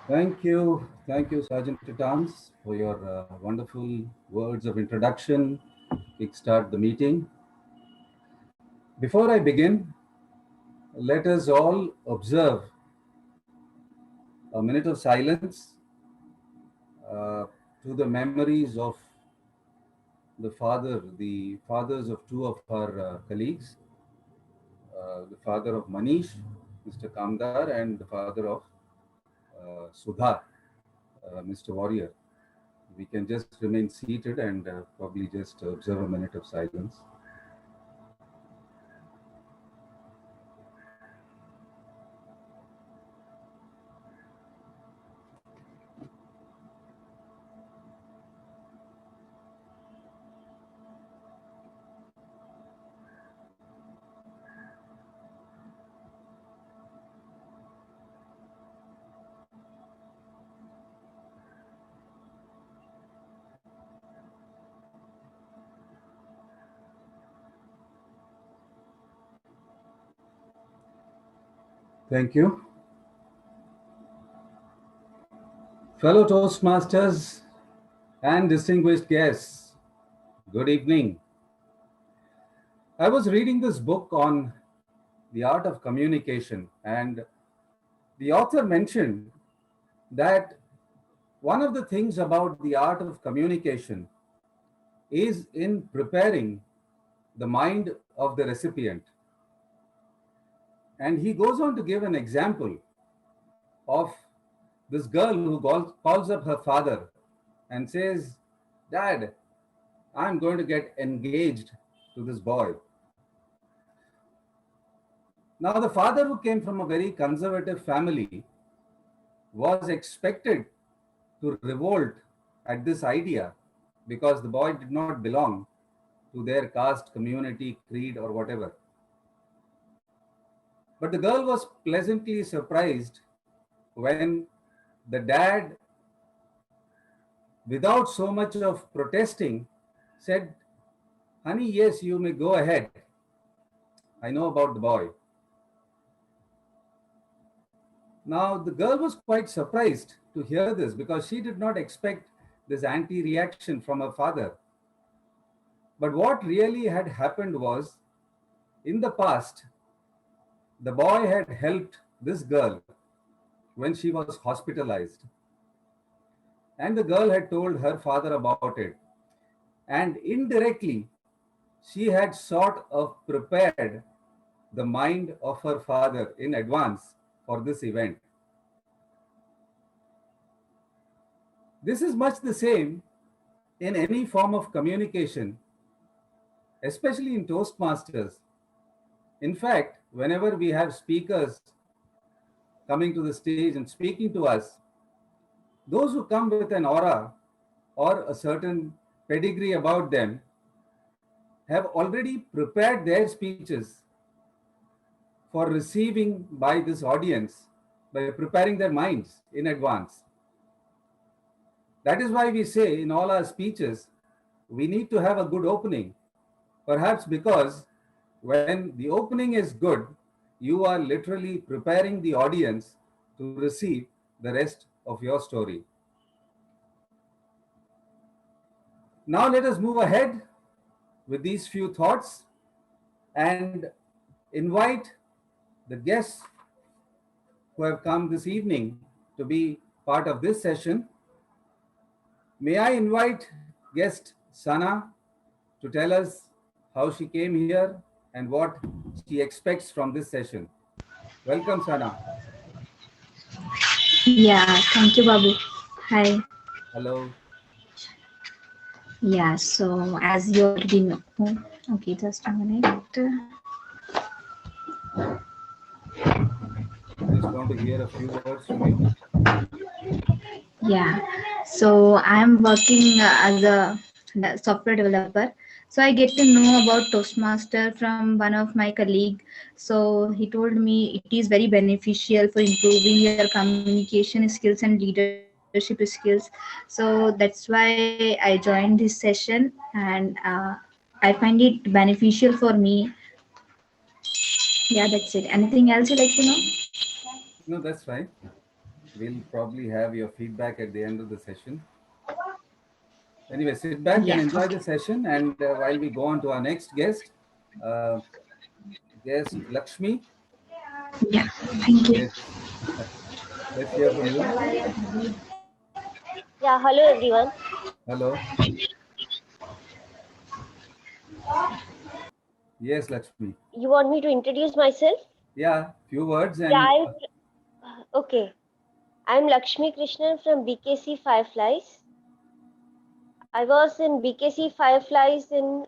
Thank you, Sergeant Titans, for your wonderful words of introduction. Kickstart the meeting. Before I begin, let us all observe a minute of silence uh, to the memories of the fathers of two of our colleagues, the father of Manish, Mr. Kamdar, and the father of Sudha, Mr. Warrior. We can just remain seated and probably just observe a minute of silence. Thank you. Fellow Toastmasters and distinguished guests, good evening. I was reading this book on the art of communication, and the author mentioned that one of the things about the art of communication is in preparing the mind of the recipient. And he goes on to give an example of this girl who calls up her father and says, "Dad, I'm going to get engaged to this boy." Now, the father, who came from a very conservative family, was expected to revolt at this idea because the boy did not belong to their caste, community, creed, or whatever. But the girl was pleasantly surprised when the dad, without so much of protesting, said, "Honey, yes, you may go ahead. I know about the boy." Now, the girl was quite surprised to hear this because she did not expect this anti reaction from her father. But what really had happened was, in the past, the boy had helped this girl when she was hospitalized. And the girl had told her father about it. And indirectly, she had sort of prepared the mind of her father in advance for this event. This is much the same in any form of communication, especially in Toastmasters. In fact, whenever we have speakers coming to the stage and speaking to us, those who come with an aura or a certain pedigree about them have already prepared their speeches for receiving by this audience by preparing their minds in advance. That is why we say in all our speeches, we need to have a good opening. Perhaps because when the opening is good, you are literally preparing the audience to receive the rest of your story. Now let us move ahead with these few thoughts and invite the guests who have come this evening to be part of this session. May I invite guest Sana to tell us how she came here and what she expects from this session. Welcome, Sana. Yeah, thank you, Babu. Hi. Hello. Yeah, so as you already know, okay, just a minute. I just want to hear a few words from you. Yeah, so I'm working as a software developer. So I get to know about Toastmaster from one of my colleague. So he told me it is very beneficial for improving your communication skills and leadership skills. So that's why I joined this session, and I find it beneficial for me. Yeah, that's it. Anything else you like to know? No, that's fine. We'll probably have your feedback at the end of the session. Anyway, sit back and Yeah. enjoy the session. And while we go on to our next uh, guest Lakshmi, Yeah. Thank you. yes, let's hear from you. Yeah, hello everyone. Hello. Yes, Lakshmi. You want me to introduce myself? Yeah, few words Yeah, and okay. I'm Lakshmi Krishnan from BKC Fireflies. I was in BKC Fireflies in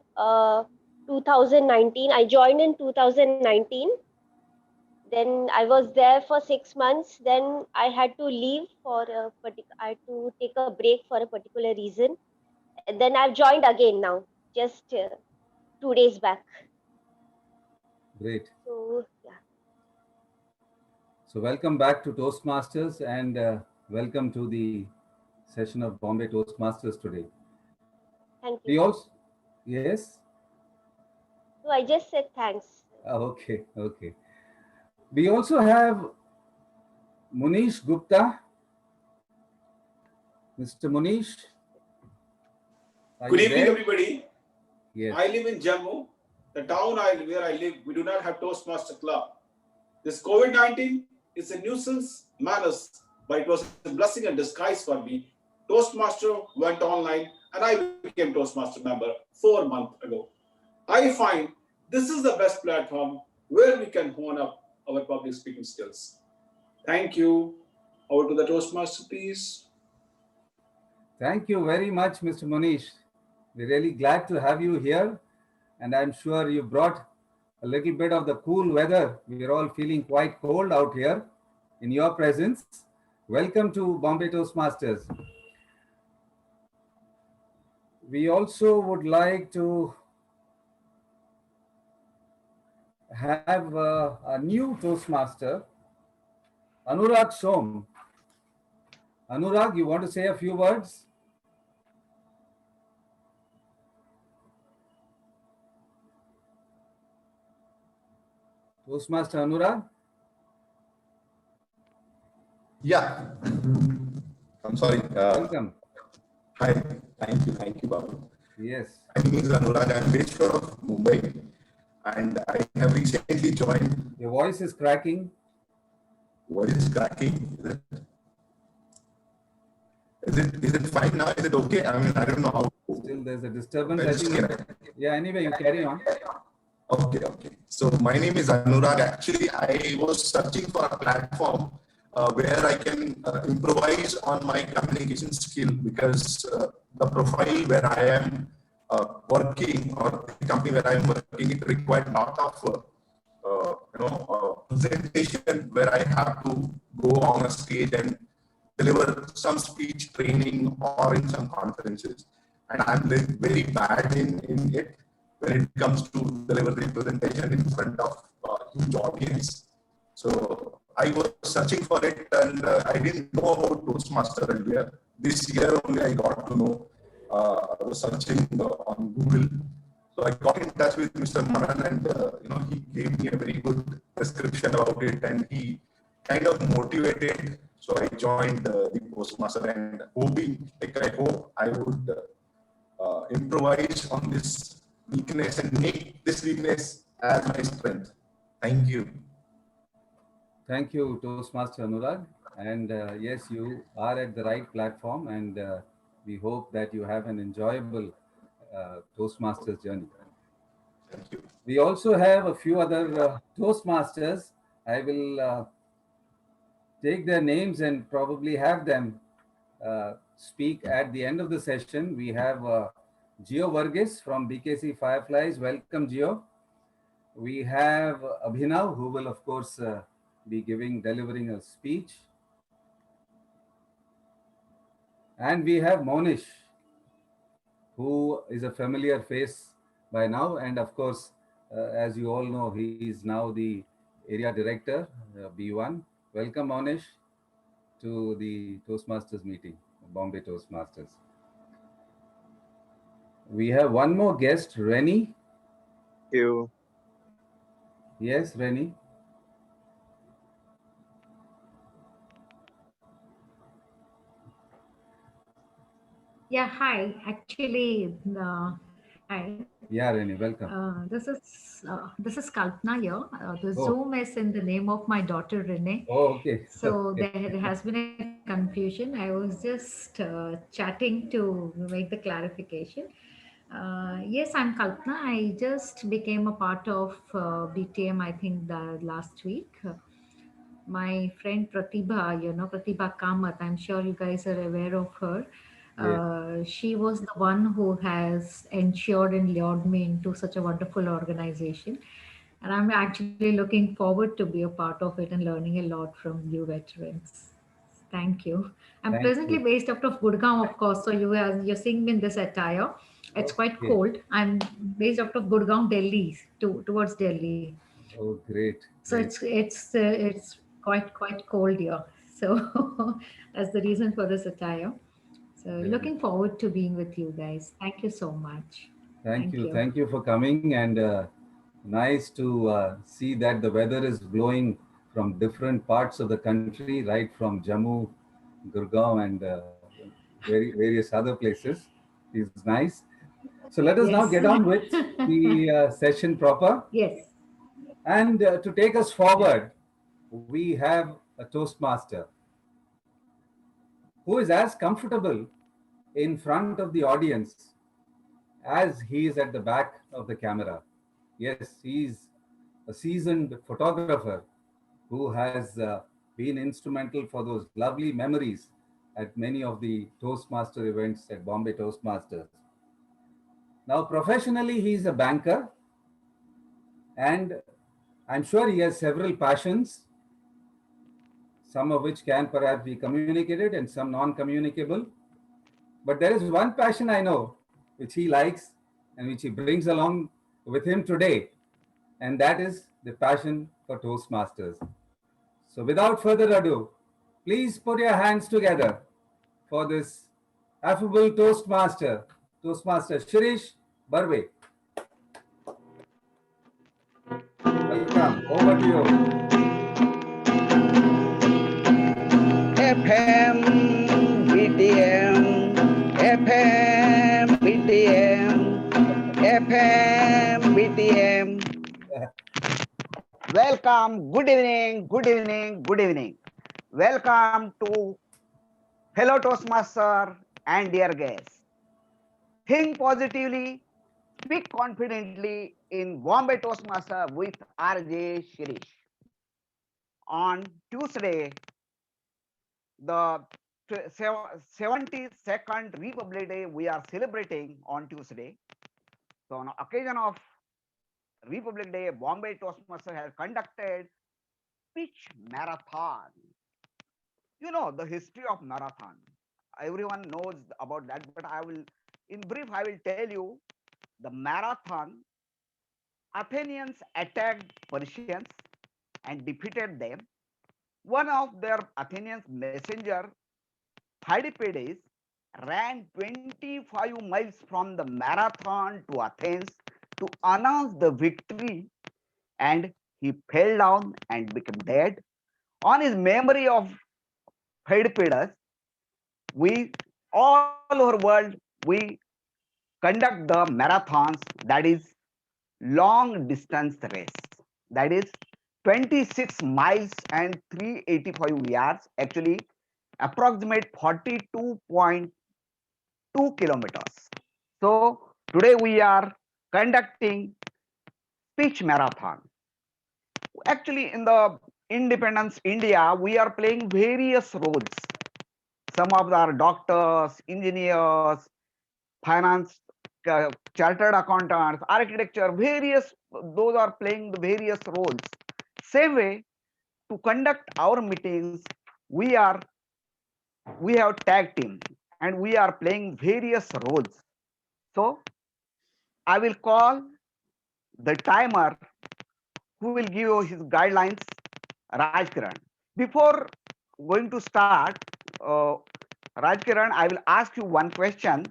2019. I joined in 2019. Then I was there for 6 months. Then I had to leave for I had to take a break for a particular reason. And then I've joined again now, just 2 days back. great. So yeah, So welcome back to Toastmasters and welcome to the session of Bombay Toastmasters today. thank We you. also, yes, So I just said thanks. okay, okay. We also have Munish Gupta. Mr. Munish, are Good you evening, there? everybody. Yes. I live in Jammu, the town where I live. We do not have Toastmaster Club. This COVID-19 is a nuisance manners, but it was a blessing in disguise for me. Toastmaster went online and I became Toastmaster member 4 months ago. I find this is the best platform where we can hone up our public speaking skills. Thank you. Over to the Toastmaster, please. Thank you very much, Mr. Munish. We're really glad to have you here. And I'm sure you brought a little bit of the cool weather. We're all feeling quite cold out here in your presence. Welcome to Bombay Toastmasters. We also would like to have a new Toastmaster, Anurag Som. Anurag, you want to say a few words? Toastmaster Anurag? Yeah, I'm sorry. Welcome. Hi, thank you, Babu. Yes. My name is Anurag. I'm based out of Mumbai, and I have recently joined. Your voice is cracking. What is cracking? Is it fine now? Is it okay? I mean, I don't know how. Still, there's a disturbance. Okay, I just think. carry- Yeah. Anyway, you carry on. Okay. So my name is Anurag. Actually, I was searching for a platform where I can improvise on my communication skill because the profile where I am working or the company where I am working, it required a lot of presentation where I have to go on a stage and deliver some speech training or in some conferences. And I'm very bad in it when it comes to deliver the presentation in front of a huge audience. So I was searching for it and I didn't know about Toastmaster earlier. This year only I got to know. I was searching on Google. So I got in touch with Mr. Manan and he gave me a very good description about it and he kind of motivated. So I joined the Toastmaster and I hope I would improvise on this weakness and make this weakness as my strength. Thank you. Thank you, Toastmaster Anurag. And yes, you are at the right platform, and we hope that you have an enjoyable Toastmasters journey. Thank you. We also have a few other Toastmasters. I will take their names and probably have them speak at the end of the session. We have Gio Varghese from BKC Fireflies. Welcome, Gio. We have Abhinav, who will, of course, be delivering a speech. And we have Monish, who is a familiar face by now. And of course, as you all know, he is now the area director, B1. Welcome, Monish, to the Toastmasters meeting, Bombay Toastmasters. We have one more guest, Rennie. You. Yes, Rennie. Yeah, hi. Actually, hi. Yeah, Reni, welcome. This is Kalpana here. The Oh, Zoom is in the name of my daughter Renee. oh, okay. So there has been a confusion. I was just chatting to make the clarification. Yes, I'm Kalpana. I just became a part of BTM, I think, the last week. My friend Pratibha, Pratibha Kamath, I'm sure you guys are aware of her. Yes, She was the one who has ensured and lured me into such a wonderful organization. And I'm actually looking forward to be a part of it and learning a lot from you veterans. Thank you. I'm thank presently you. based out of Gurgaon, of course. So you're seeing me in this attire. It's quite Okay. cold. I'm based out of Gurgaon, Delhi, towards Delhi. Oh, great, So great. it's quite cold here. So that's the reason for this attire. So Very. looking forward to being with you guys. Thank you so much. Thank Thank you. you. Thank you for coming, and nice to see that the weather is blowing from different parts of the country, right from Jammu, Gurgaon, and various other places. It's nice. So let us now Yes. get on with the session proper. Yes. And to take us forward, we have a Toastmaster who is as comfortable in front of the audience as he is at the back of the camera. Yes, he's a seasoned photographer who has been instrumental for those lovely memories at many of the Toastmaster events at Bombay Toastmasters. Now, professionally, he's a banker, and I'm sure he has several passions, some of which can perhaps be communicated and some non communicable. But there is one passion I know which he likes and which he brings along with him today, and that is the passion for Toastmasters. So, without further ado, please put your hands together for this affable Toastmaster Shirish Barve. Welcome. Over to you. FM, BTM, FM, BTM, FM, BTM. Welcome, good evening, good evening, good evening. Welcome to fellow Toastmaster and dear guests. Think positively, speak confidently in Bombay Toastmaster with RJ Shirish. On Tuesday, the 72nd Republic Day we are celebrating on Tuesday. So on occasion of Republic Day, Bombay Toastmaster has conducted pitch marathon. You know the history of marathon. Everyone knows about that, but in brief, I will tell you the marathon. Athenians attacked Persians and defeated them. One of their Athenians messenger, Pheidippides, ran 25 miles from the marathon to Athens to announce the victory, and he fell down and became dead. On his memory of Pheidippides, we all over world we conduct the marathons, that is long distance race, that is 26 miles and 385 yards, actually approximate 42.2 kilometers. So today we are conducting speech marathon. Actually, in the Independence India, we are playing various roles. Some of our doctors, engineers, finance, chartered accountants, architecture, various, those are playing the various roles. Same way, to conduct our meetings, we are we have tag team and we are playing various roles. So I will call the timer who will give you his guidelines, Raj Kiran. Before going to start, uh, Raj Kiran, I will ask you one question.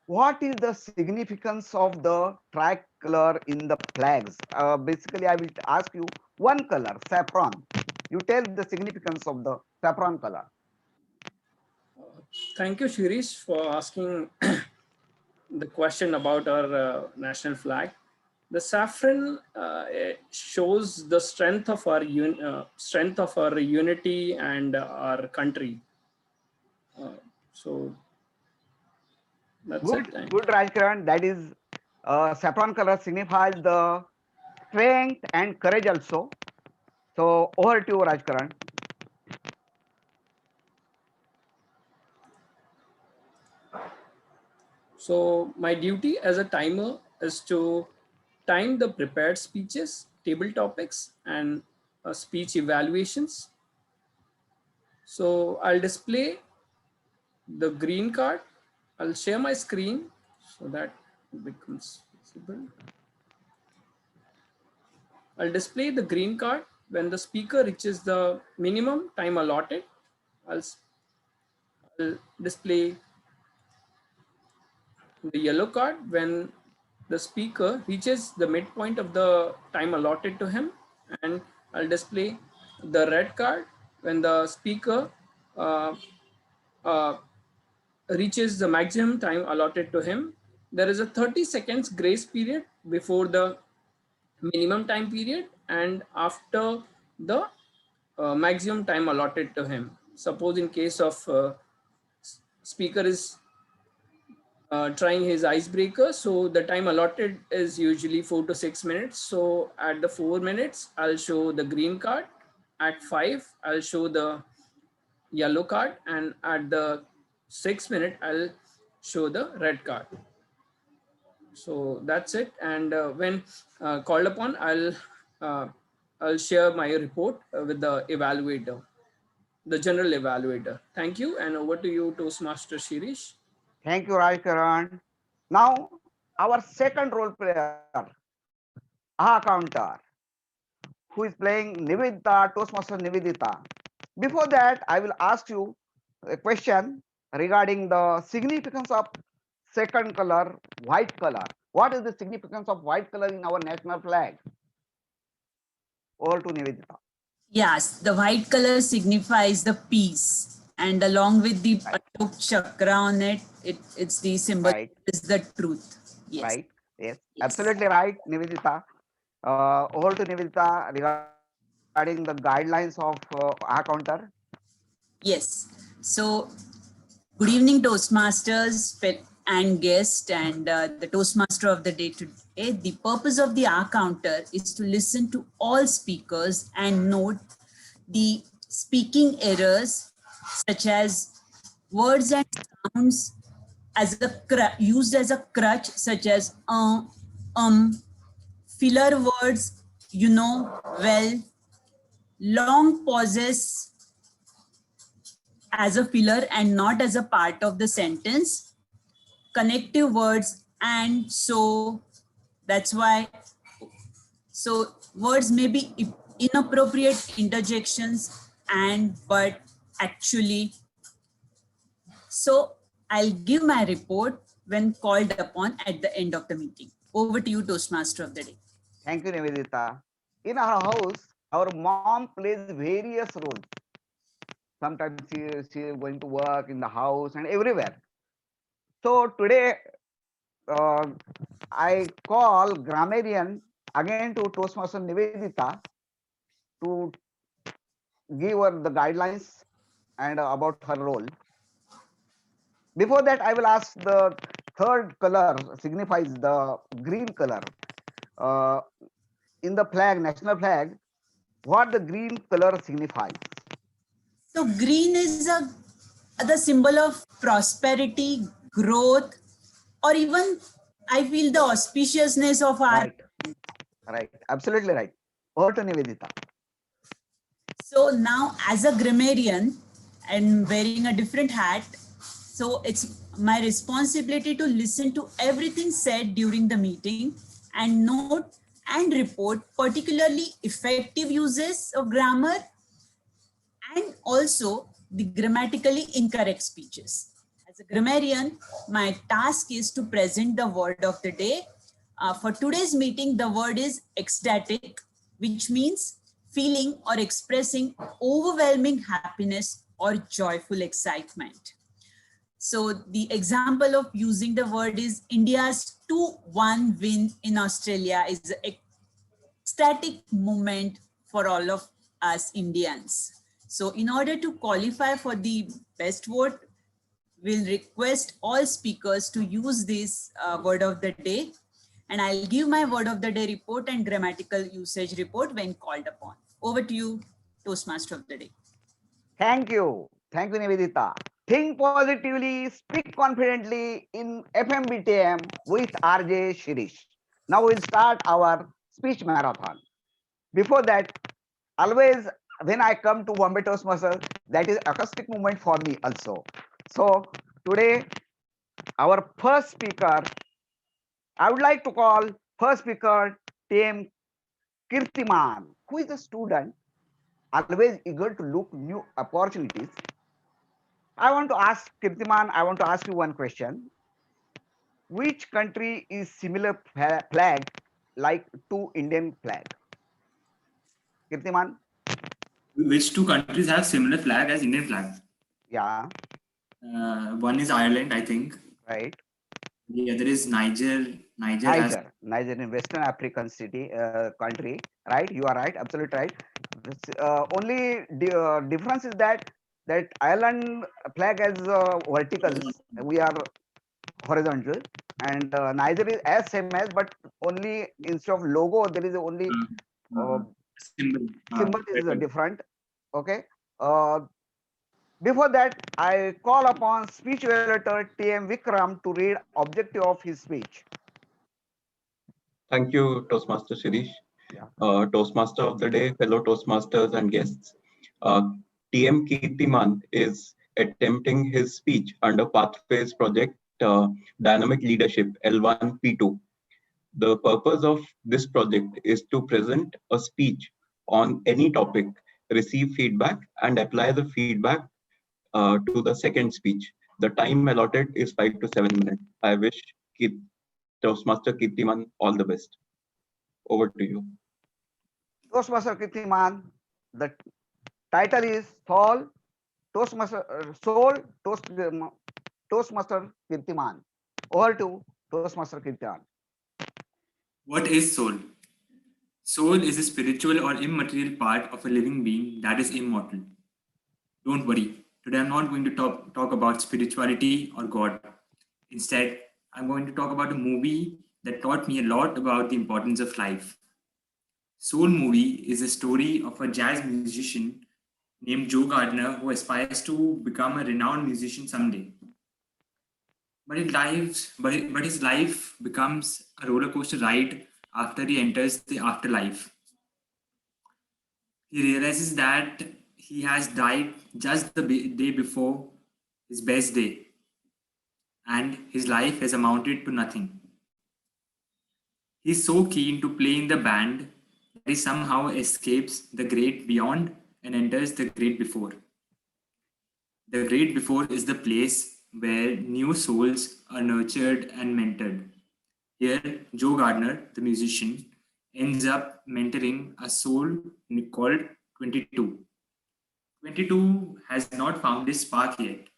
What is the significance of the tricolor in the flags? Basically, I will ask you one color, saffron. You tell the significance of the saffron color. Thank you, Shirish, for asking the question about our national flag. The saffron it shows the strength of our unity and our country. So that's it. Good, Rajkaran. That is, saffron color signifies the strength and courage also. So over to you, Rajkaran. So my duty as a timer is to time the prepared speeches, table topics, and speech evaluations. So I'll display the green card. I'll share my screen so that it becomes visible. I'll display the green card when the speaker reaches the minimum time allotted. I'll display the yellow card when the speaker reaches the midpoint of the time allotted to him, and I'll display the red card when the speaker reaches the maximum time allotted to him. There is a 30 seconds grace period before the minimum time period and after the maximum time allotted to him. Suppose in case of speaker is trying his icebreaker, so the time allotted is usually 4 to 6 minutes. So at the 4 minutes, I'll show the green card. At 5, I'll show the yellow card, and at the 6 minute, I'll show the red card. So that's it. And when called upon, I'll share my report with the evaluator, the general evaluator. Thank you, and over to you, Toastmaster Shirish. Thank you, Rajkaran. Now, our second role player, counter, who is playing Nivedita, Toastmaster Nivedita. Before that, I will ask you a question regarding the significance of second color, white color. What is the significance of white color in our national flag? Over to Nivedita. Yes, the white color signifies the peace, and along with the Ashok chakra on it, it's the symbol is the truth. Yes. Right. Yes. Absolutely right, Nivedita. Over to Nivedita regarding the guidelines of counter. Yes. So, good evening, Toastmasters and guest, and the Toastmaster of the day today. The purpose of the counter is to listen to all speakers and note the speaking errors, such as words and sounds as used as a crutch, such as filler words, well, long pauses as a filler and not as a part of the sentence, connective words, and so that's why. So words may be inappropriate interjections but actually. So I'll give my report when called upon at the end of the meeting. Over to you, Toastmaster of the day. Thank you, Nivedita. In our house, our mom plays various roles. Sometimes she is going to work in the house and everywhere. So today, I call grammarian again to Toastmaster Nivedita to give her the guidelines and about her role. Before that, I will ask the third color signifies the green color. In the flag, national flag, what the green color signifies? So green is the symbol of prosperity, growth, or even I feel the auspiciousness of our. Right. Absolutely right. Over to Nivedita. So now as a grammarian and wearing a different hat, so it's my responsibility to listen to everything said during the meeting and note and report particularly effective uses of grammar and also the grammatically incorrect speeches. As a grammarian, my task is to present the word of the day. For today's meeting, the word is ecstatic, which means feeling or expressing overwhelming happiness or joyful excitement. So the example of using the word is India's 2-1 win in Australia is an ecstatic moment for all of us Indians. So in order to qualify for the best vote, we'll request all speakers to use this word of the day. And I'll give my word of the day report and grammatical usage report when called upon. Over to you, Toastmaster of the day. Thank you. Thank you, Nivedita. Think positively, speak confidently in FMBTM with RJ Shirish. Now we'll start our speech marathon. Before that, always when I come to Bombay Toastmasters, that is acoustic moment for me also. So today, our first speaker, I would like to call first speaker TM Kirtiman, who is a student, always eager to look new opportunities. I want to ask Kirtiman, I want to ask you one question. Which country is similar flag like to Indian flag? Kirtiman? Which two countries have similar flag as Indian flag? Yeah. One is Ireland, I think. Right. The other is Niger. Niger in Western African country. Right. You are right. Absolutely right. Only difference is that Ireland flag has vertical. We are horizontal, and Niger is as same as, but only instead of logo there is only symbol is different. Okay. Before that, I call upon speech evaluator TM Vikram to read objective of his speech. Thank you, Toastmaster Shirish. Toastmaster of the day, fellow Toastmasters and guests. TM Kirtiman is attempting his speech under Pathways Project Dynamic Leadership L1P2. The purpose of this project is to present a speech on any topic, receive feedback, and apply the feedback to the second speech. The time allotted is 5 to 7 minutes. I wish Toastmaster Kirtiman all the best. Over to you. Toastmaster Kirtiman, the title is Toastmaster Kirtiman. Over to Toastmaster Kirtiman. What is soul? Soul is a spiritual or immaterial part of a living being that is immortal. Don't worry. Today I'm not going to talk about spirituality or God. Instead, I'm going to talk about a movie that taught me a lot about the importance of life. Soul movie is a story of a jazz musician named Joe Gardner who aspires to become a renowned musician someday. But his life becomes a roller coaster ride after he enters the afterlife. He realizes that he has died just the day before his best day, and his life has amounted to nothing. He's so keen to play in the band that he somehow escapes the great beyond and enters the great before. The great before is the place where new souls are nurtured and mentored. Here, Joe Gardner, the musician, ends up mentoring a soul called 22. 22 has not found his spark yet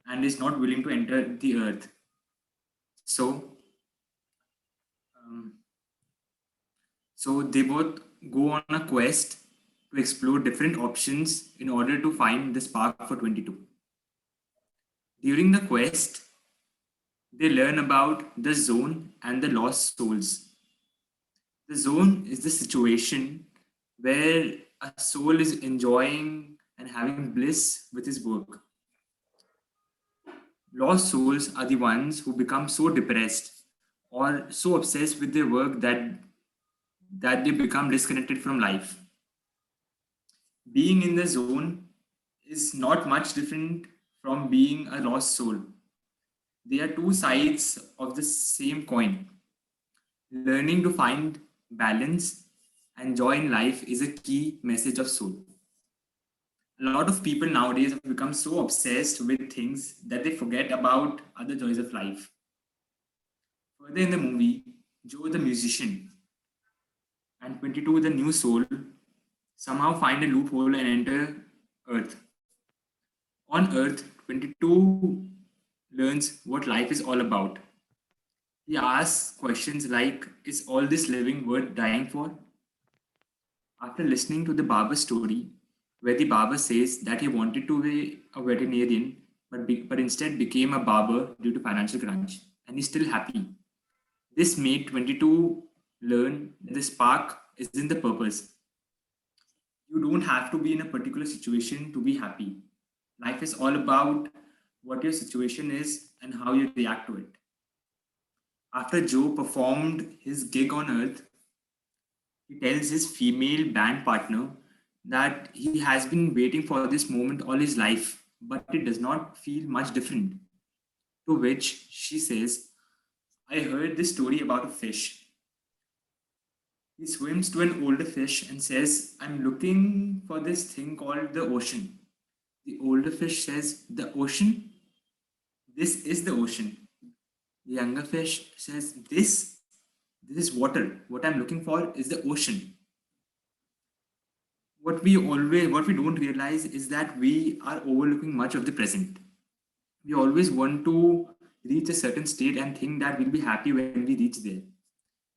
and is not willing to enter the earth. So they both go on a quest to explore different options in order to find the spark for 22. During the quest, they learn about the zone and the lost souls. The zone is the situation where a soul is enjoying and having bliss with his work. Lost souls are the ones who become so depressed or so obsessed with their work that they become disconnected from life. Being in the zone is not much different from being a lost soul. They are two sides of the same coin. Learning to find balance and joy in life is a key message of soul. A lot of people nowadays have become so obsessed with things that they forget about other joys of life. Further in the movie, Joe the musician and 22 the new soul somehow find a loophole and enter Earth. On Earth, 22 learns what life is all about. He asks questions like, is all this living worth dying for? After listening to the barber story, where the barber says that he wanted to be a veterinarian, but instead became a barber due to financial crunch, and he's still happy. This made 22 learn that the spark is in the purpose. You don't have to be in a particular situation to be happy. Life is all about what your situation is and how you react to it. After Joe performed his gig on Earth, he tells his female band partner that he has been waiting for this moment all his life, but it does not feel much different. To which she says, I heard this story about a fish. He swims to an older fish and says, I'm looking for this thing called the ocean. The older fish says, the ocean? This is the ocean. The younger fish says, this is water. What I'm looking for is the ocean. What we don't realize is that we are overlooking much of the present. We always want to reach a certain state and think that we'll be happy when we reach there.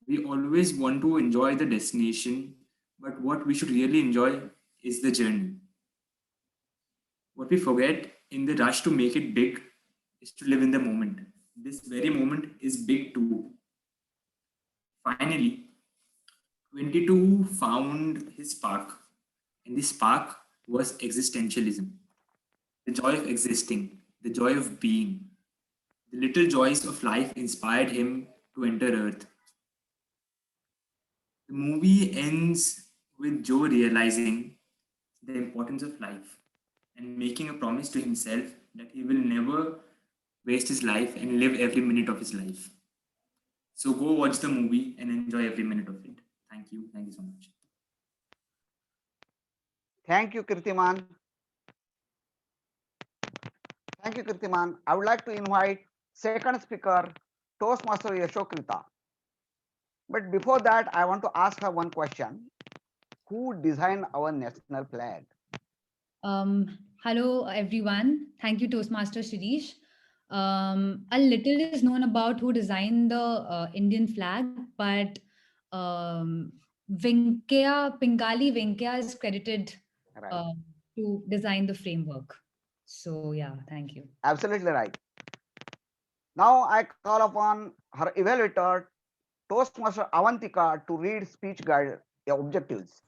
We always want to enjoy the destination, but what we should really enjoy is the journey. What we forget in the rush to make it big is to live in the moment. This very moment is big too. Finally, 22 found his spark, and the spark was existentialism. The joy of existing, the joy of being. The little joys of life inspired him to enter Earth. The movie ends with Joe realizing the importance of life and making a promise to himself that he will never waste his life and live every minute of his life. So go watch the movie and enjoy every minute of it. Thank you. Thank you so much. Thank you, Kirtiman. Thank you, Kirtiman. I would like to invite second speaker, Toastmaster Yashokrita. But before that, I want to ask her one question. Who designed our national flag? Hello, everyone. Thank you, Toastmaster Shirish. A little is known about who designed the Indian flag, but Pingali Venkaya is credited Right. to design the framework. So yeah, thank you. Absolutely right. Now I call upon her evaluator, Toastmaster Avantika, to read speech guide objectives.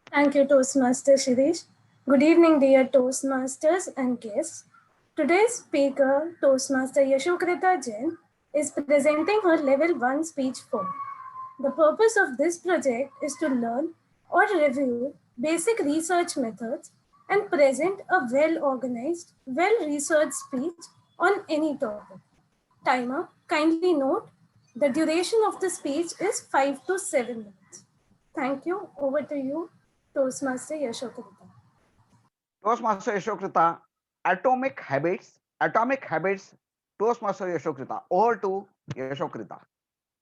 Thank you, Toastmaster Shirish. Good evening, dear Toastmasters and guests. Today's speaker, Toastmaster Yashokrita Jain, is presenting her Level 1 speech form. The purpose of this project is to learn or review basic research methods and present a well-organized, well-researched speech on any topic. Timer, kindly note, the duration of the speech is 5 to 7 minutes. Thank you. Over to you, Toastmaster Yashokrita. Toastmaster Yashokrita, Atomic Habits, Toastmaster Yashokrita. Over to Yashokrita.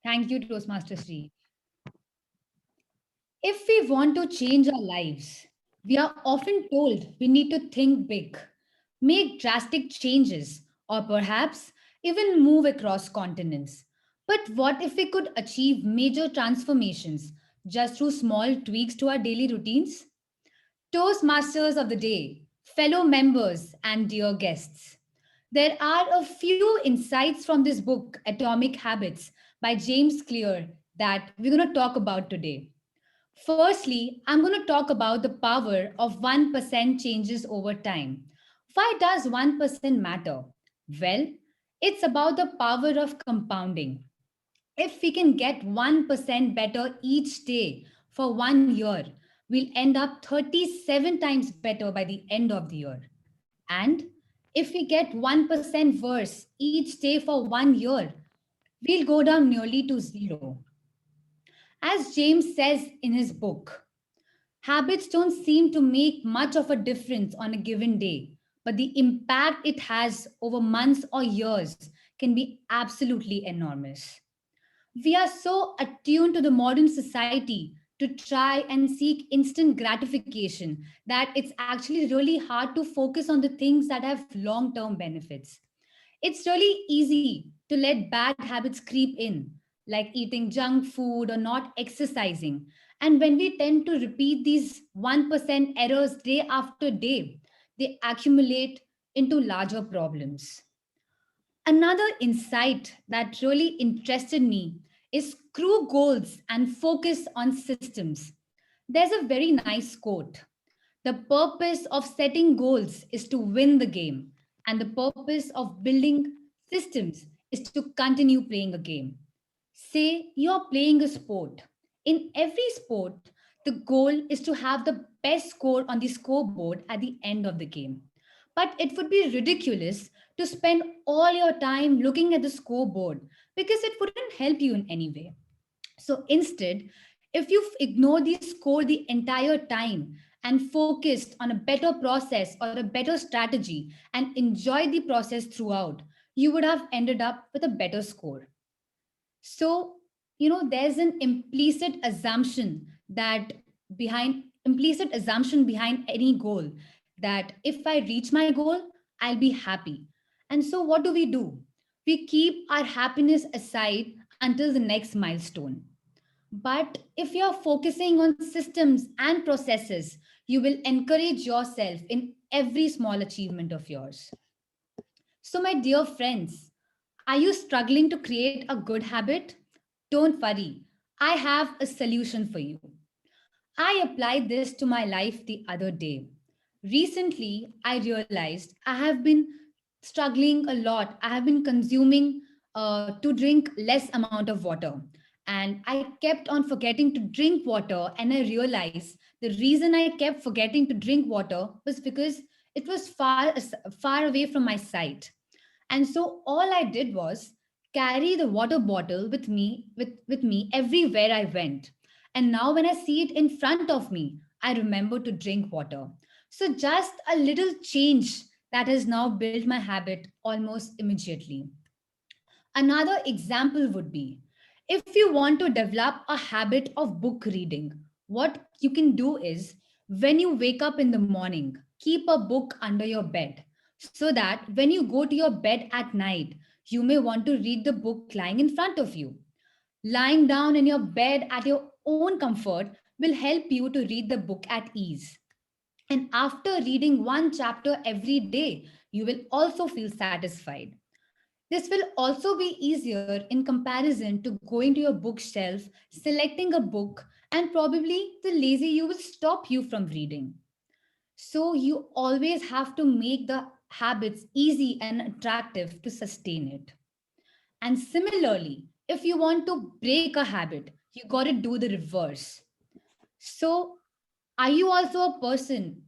Thank you, Toastmaster Sri. If we want to change our lives, we are often told we need to think big, make drastic changes, or perhaps even move across continents. But what if we could achieve major transformations just through small tweaks to our daily routines? Toastmasters of the day, fellow members, and dear guests, there are a few insights from this book, Atomic Habits, by James Clear, that we're going to talk about today. Firstly, I'm going to talk about the power of 1% changes over time. Why does 1% matter? Well, it's about the power of compounding. If we can get 1% better each day for 1 year, we'll end up 37 times better by the end of the year. And if we get 1% worse each day for 1 year, we'll go down nearly to zero. As James says in his book, habits don't seem to make much of a difference on a given day, but the impact it has over months or years can be absolutely enormous. We are so attuned to the modern society to try and seek instant gratification that it's actually really hard to focus on the things that have long-term benefits. It's really easy to let bad habits creep in, like eating junk food or not exercising. And when we tend to repeat these 1% errors day after day, they accumulate into larger problems. Another insight that really interested me is screw goals and focus on systems. There's a very nice quote. The purpose of setting goals is to win the game, and the purpose of building systems is to continue playing a game. Say you're playing a sport. In every sport, the goal is to have the best score on the scoreboard at the end of the game. But it would be ridiculous to spend all your time looking at the scoreboard because it wouldn't help you in any way. So instead, if you ignore the score the entire time and focused on a better process or a better strategy and enjoy the process throughout, you would have ended up with a better score. So, there's an implicit assumption behind any goal that if I reach my goal, I'll be happy. And so what do? We keep our happiness aside until the next milestone. But if you're focusing on systems and processes, you will encourage yourself in every small achievement of yours. So, my dear friends, are you struggling to create a good habit? Don't worry, I have a solution for you. I applied this to my life the other day. Recently, I realized I have been struggling a lot. I have been consuming to drink less amount of water. And I kept on forgetting to drink water. And I realized the reason I kept forgetting to drink water was because it was far away from my sight. And so all I did was carry the water bottle with me everywhere I went. And now when I see it in front of me, I remember to drink water. So just a little change that has now built my habit almost immediately. Another example would be if you want to develop a habit of book reading, what you can do is when you wake up in the morning, keep a book under your bed so that when you go to your bed at night, you may want to read the book lying in front of you. Lying down in your bed at your own comfort will help you to read the book at ease. And after reading one chapter every day, you will also feel satisfied. This will also be easier in comparison to going to your bookshelf, selecting a book, and probably the lazy you will stop you from reading. So you always have to make the habits easy and attractive to sustain it. And similarly, if you want to break a habit, you got to do the reverse. So, are you a person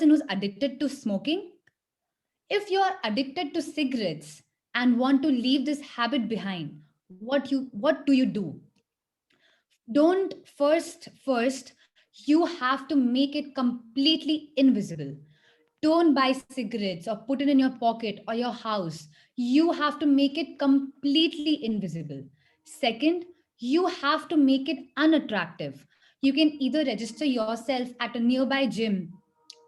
who's addicted to smoking? If you're addicted to cigarettes and want to leave this habit behind, what do you do? Don't first you have to make it completely invisible. Don't buy cigarettes or put it in your pocket or your house. You have to make it completely invisible. Second, you have to make it unattractive. You can either register yourself at a nearby gym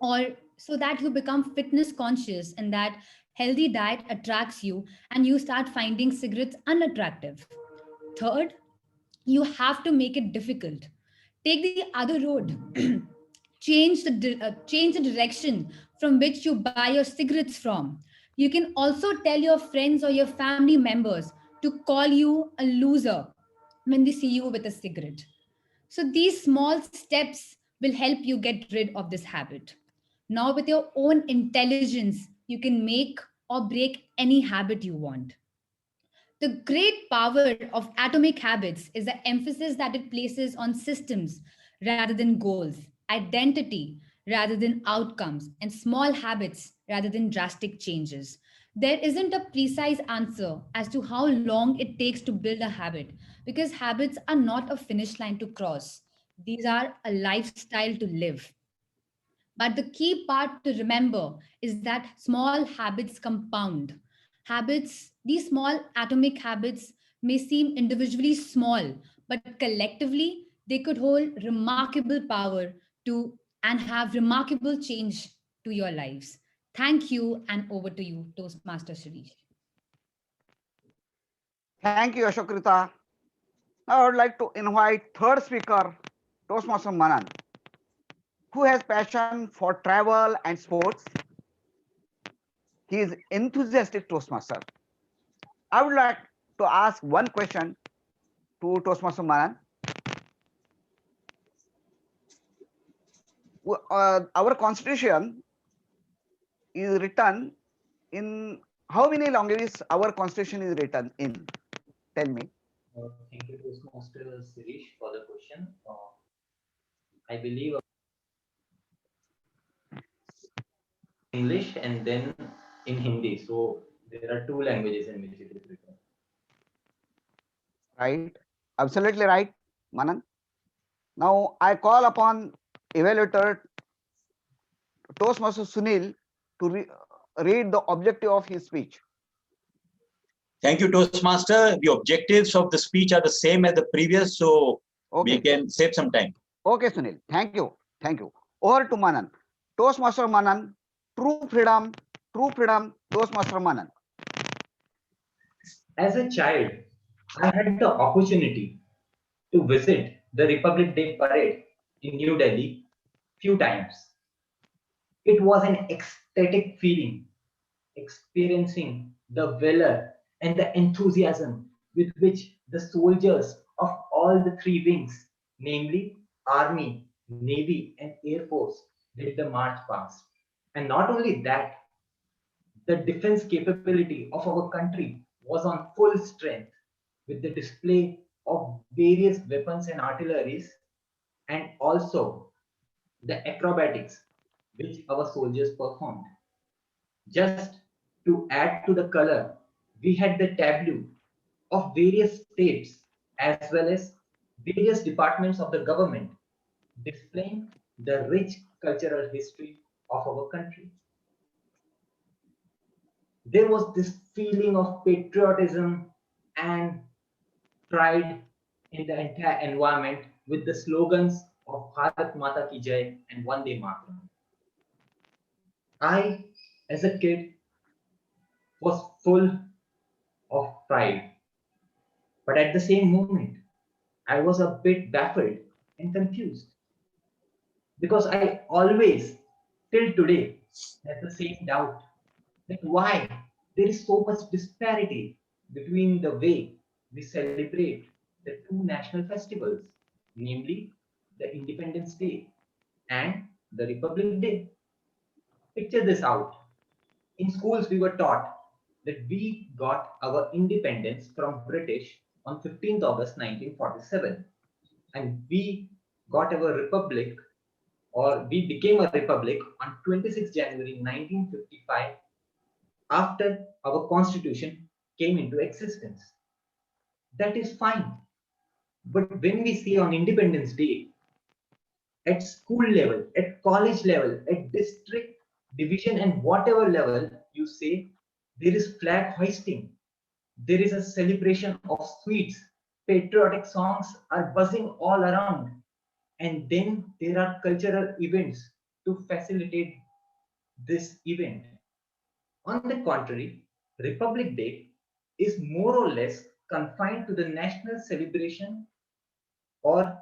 or so that you become fitness conscious and that healthy diet attracts you and you start finding cigarettes unattractive. Third, you have to make it difficult. Take the other road. Change the direction from which you buy your cigarettes from. You can also tell your friends or your family members to call you a loser when they see you with a cigarette. So these small steps will help you get rid of this habit. Now, with your own intelligence, you can make or break any habit you want. The great power of atomic habits is the emphasis that it places on systems rather than goals, identity rather than outcomes, and small habits rather than drastic changes. There isn't a precise answer as to how long it takes to build a habit because habits are not a finish line to cross. These are a lifestyle to live. But the key part to remember is that small habits compound. These small atomic habits may seem individually small, but collectively they could hold remarkable power to and have remarkable change to your lives. Thank you, and over to you, Toastmaster Shirish. Thank you, Ashokrita. Now I would like to invite third speaker, Toastmaster Manan, who has passion for travel and sports. He is enthusiastic Toastmaster. I would like to ask one question to Toastmaster Manan. Our constitution is written in how many languages our constitution is written in? Tell me. Thank you, Toastmaster Sirish, for the question. I believe English and then in Hindi. So there are two languages in which it is written. Right, absolutely right, Manan. Now I call upon evaluator Toastmaster Sunil to read the objective of his speech. Thank you, Toastmaster. The objectives of the speech are the same as the previous, so Okay. we can save some time. Okay, Sunil. Thank you. Thank you. Over to Manan. Toastmaster Manan. True freedom. True freedom. Toastmaster Manan. As a child, I had the opportunity to visit the Republic Day parade in New Delhi few times. It was an ecstatic feeling, experiencing the valor and the enthusiasm with which the soldiers of all the three wings, namely Army, Navy, and Air Force, did the march past. And not only that, the defense capability of our country was on full strength with the display of various weapons and artilleries, and also the acrobatics which our soldiers performed. Just to add to the color, we had the tableau of various states as well as various departments of the government displaying the rich cultural history of our country. There was this feeling of patriotism and pride in the entire environment with the slogans of Bharat Mata Ki Jai and Vande Mataram. I, as a kid, was full of pride, but at the same moment, I was a bit baffled and confused because I always, till today, have the same doubt that why there is so much disparity between the way we celebrate the two national festivals, namely the Independence Day and the Republic Day. Picture this out. In schools, we were taught that we got our independence from British on 15th August 1947, and we got our republic, or we became a republic on 26th January 1955 after our constitution came into existence. That is fine. But when we see on Independence Day, at school level, at college level, at district, division, and whatever level, you say there is flag hoisting, there is a celebration of sweets, patriotic songs are buzzing all around, and then there are cultural events to facilitate this event. On the contrary, Republic Day is more or less confined to the national celebration, or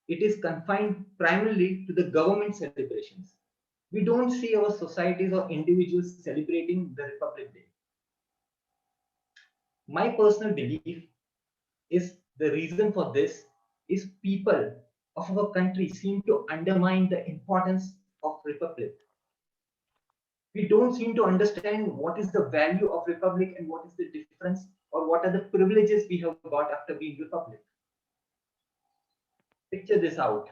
it is confined primarily to the government celebrations. We don't see our societies or individuals celebrating the Republic Day. My personal belief is the reason for this is people of our country seem to undermine the importance of Republic. We don't seem to understand what is the value of Republic and what is the difference, or what are the privileges we have got after being Republic. Picture this out.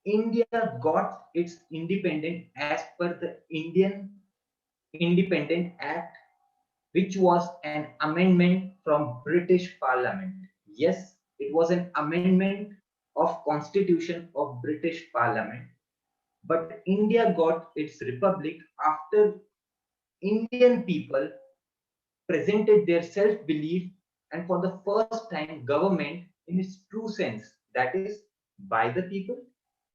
India got its independence as per the Indian Independent Act, which was an amendment from British Parliament. Yes, it was an amendment of Constitution of British Parliament, but India got its republic after Indian people presented their self-belief, and for the first time government in its true sense, that is by the people,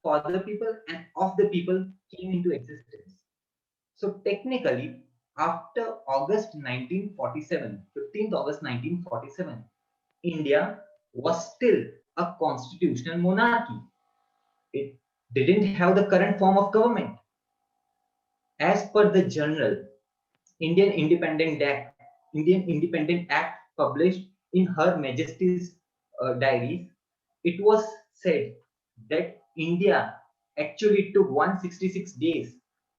for the people, and of the people, came into existence. So technically, after August 1947, 15th August 1947, India was still a constitutional monarchy. It didn't have the current form of government. As per the journal, Indian Independent Act published in Her Majesty's diaries, it was said that India actually took 166 days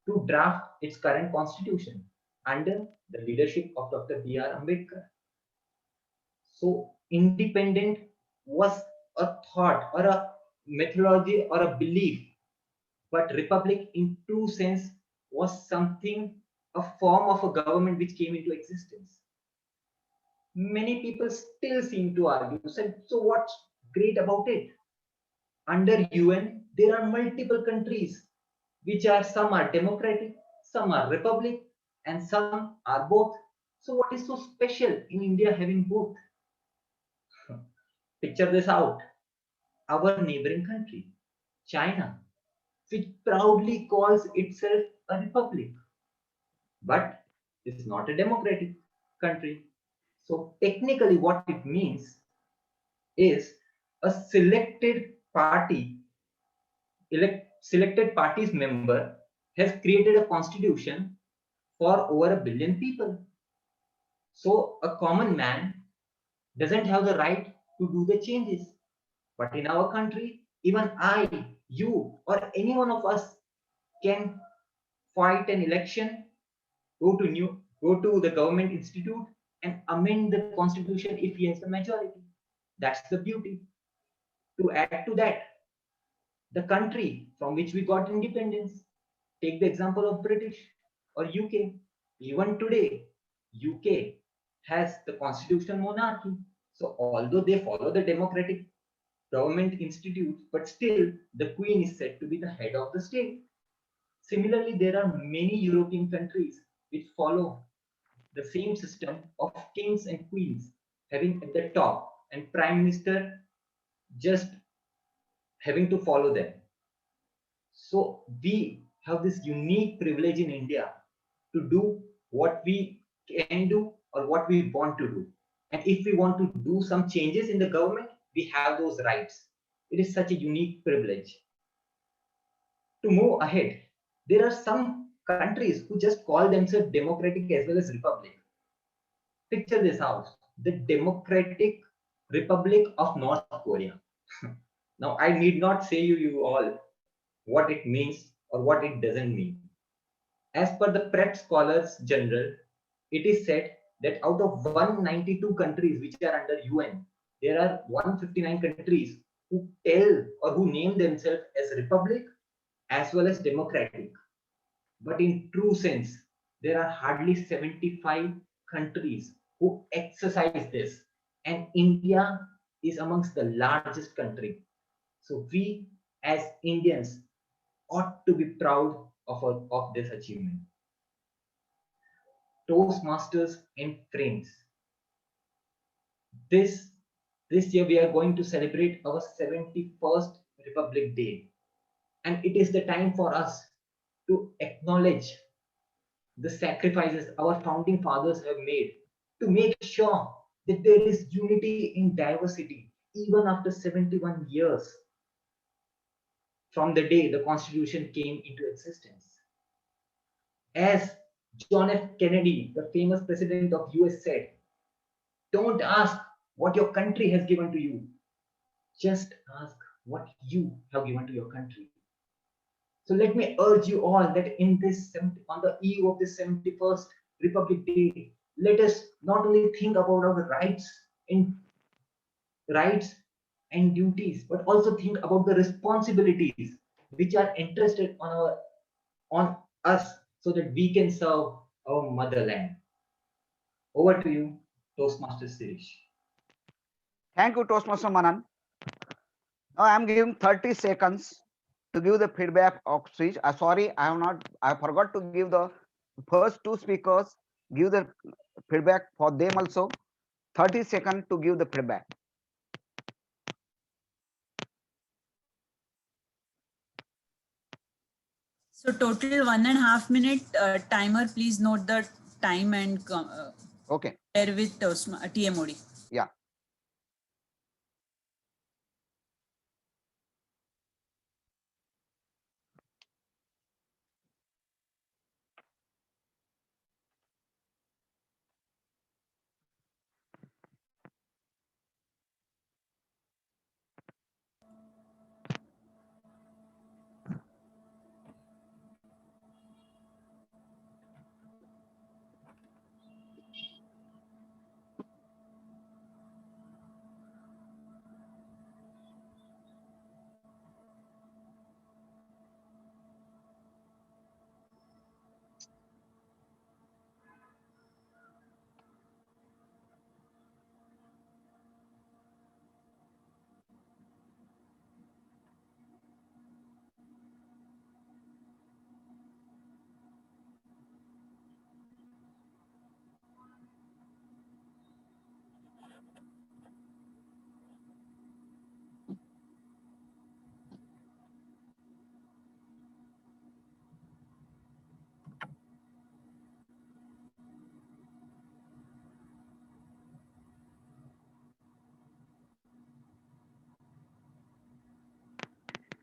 to draft its current constitution under the leadership of Dr. B.R. Ambedkar. So independent was a thought or a methodology or a belief, but republic in true sense was something, a form of a government which came into existence. Many people still seem to argue, so what's great about it? Under UN, there are multiple countries which are, some are democratic, some are republic, and some are both. So what is so special in India having both? Picture this out. Our neighboring country, China, which proudly calls itself a republic, but it's not a democratic country. So technically what it means is a selected party's member has created a constitution for over 1 billion people. So a common man doesn't have the right to do the changes. But in our country, even I, you, or any one of us can fight an election, go to the government institute and amend the constitution if he has the majority. That's the beauty. To add to that, the country from which we got independence, take the example of British or UK. Even today, UK has the constitutional monarchy. So although they follow the democratic government institutes, but still the Queen is said to be the head of the state. Similarly, there are many European countries which follow the same system of kings and queens having at the top and prime minister just having to follow them. So we have this unique privilege in India to do what we can do or what we want to do. And if we want to do some changes in the government, we have those rights. It is such a unique privilege. To move ahead, there are some countries who just call themselves democratic as well as republic. Picture this out, the Democratic Republic of North Korea. Now, I need not say you all what it means or what it doesn't mean. As per the Pratt Scholars General, it is said that out of 192 countries which are under UN, there are 159 countries who tell or who name themselves as republic as well as democratic. But in true sense, there are hardly 75 countries who exercise this, and India is amongst the largest country. So we as Indians ought to be proud of this achievement. Toastmasters and friends, this year we are going to celebrate our 71st Republic Day, and it is the time for us to acknowledge the sacrifices our founding fathers have made to make sure that there is unity in diversity even after 71 years from the day the Constitution came into existence. As John F. Kennedy, the famous president of US, said, don't ask what your country has given to you, just ask what you have given to your country. So let me urge you all that on the eve of this 71st Republic Day, let us not only think about our rights and duties, but also think about the responsibilities which are entrusted on us so that we can serve our motherland. Over to you, Toastmaster Sirish. Thank you, Toastmaster Manan. Now I am giving 30 seconds to give the feedback of speech. Sorry, I forgot to give the first two speakers, give the feedback for them also. 30 seconds to give the feedback. So total 1.5 minute timer. Please note the time and Okay. share with TMOD. Yeah.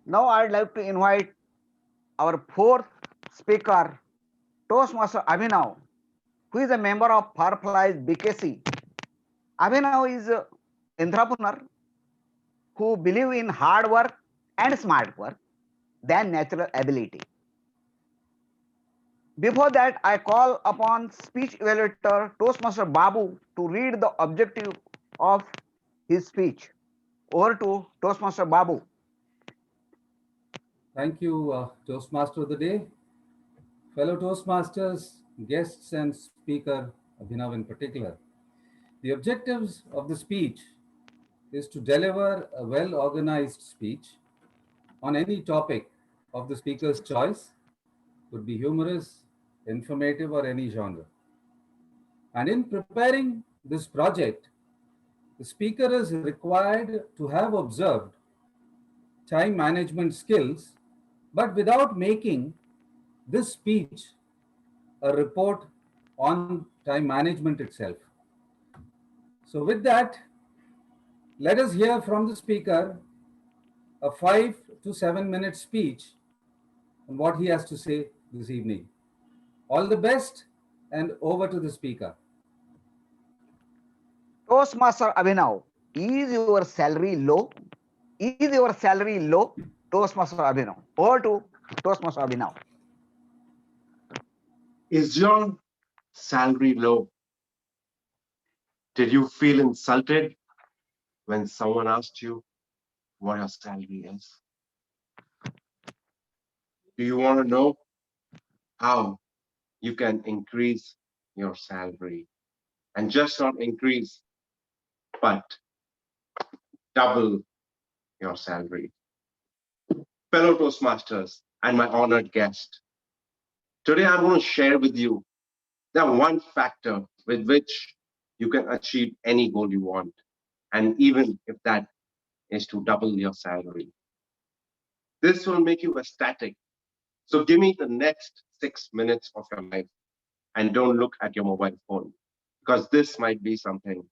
Now I'd like to invite our fourth speaker, Toastmaster Abhinav, who is a member of Fireflies BKC. Abhinav is an entrepreneur who believe in hard work and smart work than natural ability. Before that, I call upon speech evaluator Toastmaster Babu to read the objective of his speech. Over to Toastmaster Babu. Thank you, Toastmaster of the Day. Fellow Toastmasters, guests, and speaker, Abhinav in particular. The objectives of the speech is to deliver a well-organized speech on any topic of the speaker's choice, could be humorous, informative, or any genre. And in preparing this project, the speaker is required to have observed time management skills, but without making this speech a report on time management itself. So with that, let us hear from the speaker a 5 to 7 minute speech on what he has to say this evening. All the best, and over to the speaker. Toastmaster Abhinav, is your salary low? Is your salary low? Toastmaster Abhinav. Over to Toastmaster Abhinav. Is your salary low? Did you feel insulted when someone asked you what your salary is? Do you want to know how you can increase your salary? And just not increase, but double your salary. Fellow Toastmasters and my honored guest, today I'm going to share with you the one factor with which you can achieve any goal you want, and even if that is to double your salary. This will make you ecstatic. So give me the next 6 minutes of your life and don't look at your mobile phone, because this might be something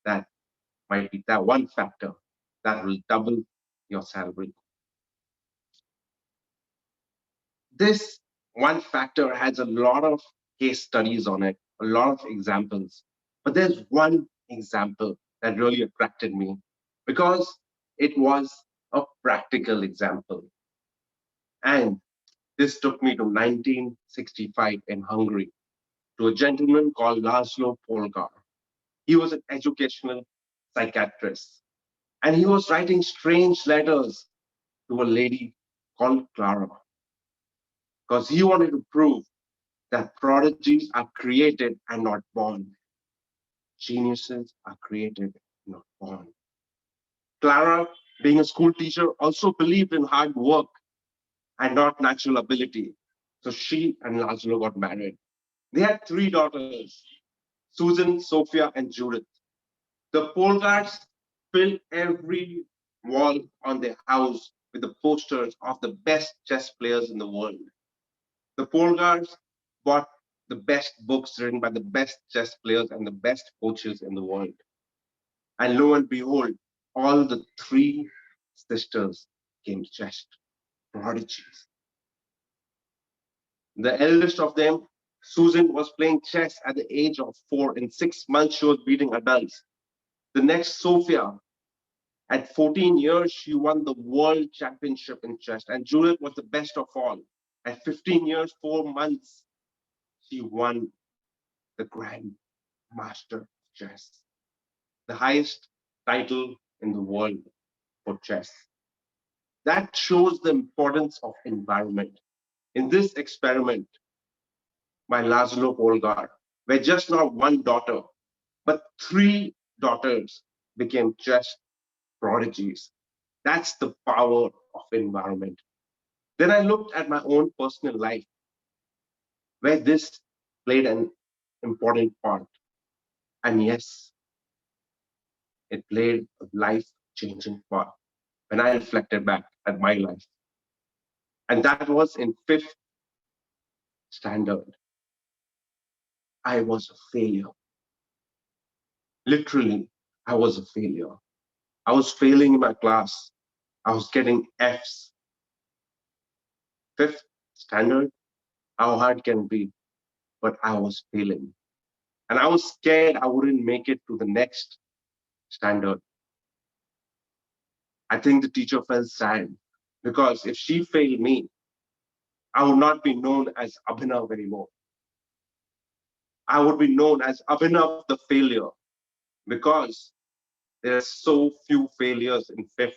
that might be that one factor that will double your salary. This one factor has a lot of case studies on it, a lot of examples, but there's one example that really attracted me because it was a practical example. And this took me to 1965 in Hungary, to a gentleman called Laszlo Polgár. He was an educational psychiatrist, and he was writing strange letters to a lady called Clara, because he wanted to prove that prodigies are created and not born. Geniuses are created, not born. Clara, being a school teacher, also believed in hard work and not natural ability. So she and Laszlo got married. They had 3 daughters, Susan, Sophia, and Judith. The Polgárs filled every wall on their house with the posters of the best chess players in the world. The Polgars bought the best books written by the best chess players and the best coaches in the world. And lo and behold, all the three sisters became chess prodigies. The eldest of them, Susan, was playing chess at the age of 4. In 6 months, she was beating adults. The next, Sophia, at 14 years, she won the world championship in chess. And Judith was the best of all. At 15 years, 4 months, she won the Grand Master of Chess, the highest title in the world for chess. That shows the importance of environment. In this experiment by Laszlo Polgar, where just not one daughter, but 3 daughters became chess prodigies. That's the power of environment. Then I looked at my own personal life, where this played an important part. And yes, it played a life-changing part when I reflected back at my life. And that was in 5th standard. I was a failure. Literally, I was a failure. I was failing in my class. I was getting Fs. 5th standard, how hard can it be? But I was failing. And I was scared I wouldn't make it to the next standard. I think the teacher felt sad because if she failed me, I would not be known as Abhinav anymore. I would be known as Abhinav the failure because there are so few failures in 5th.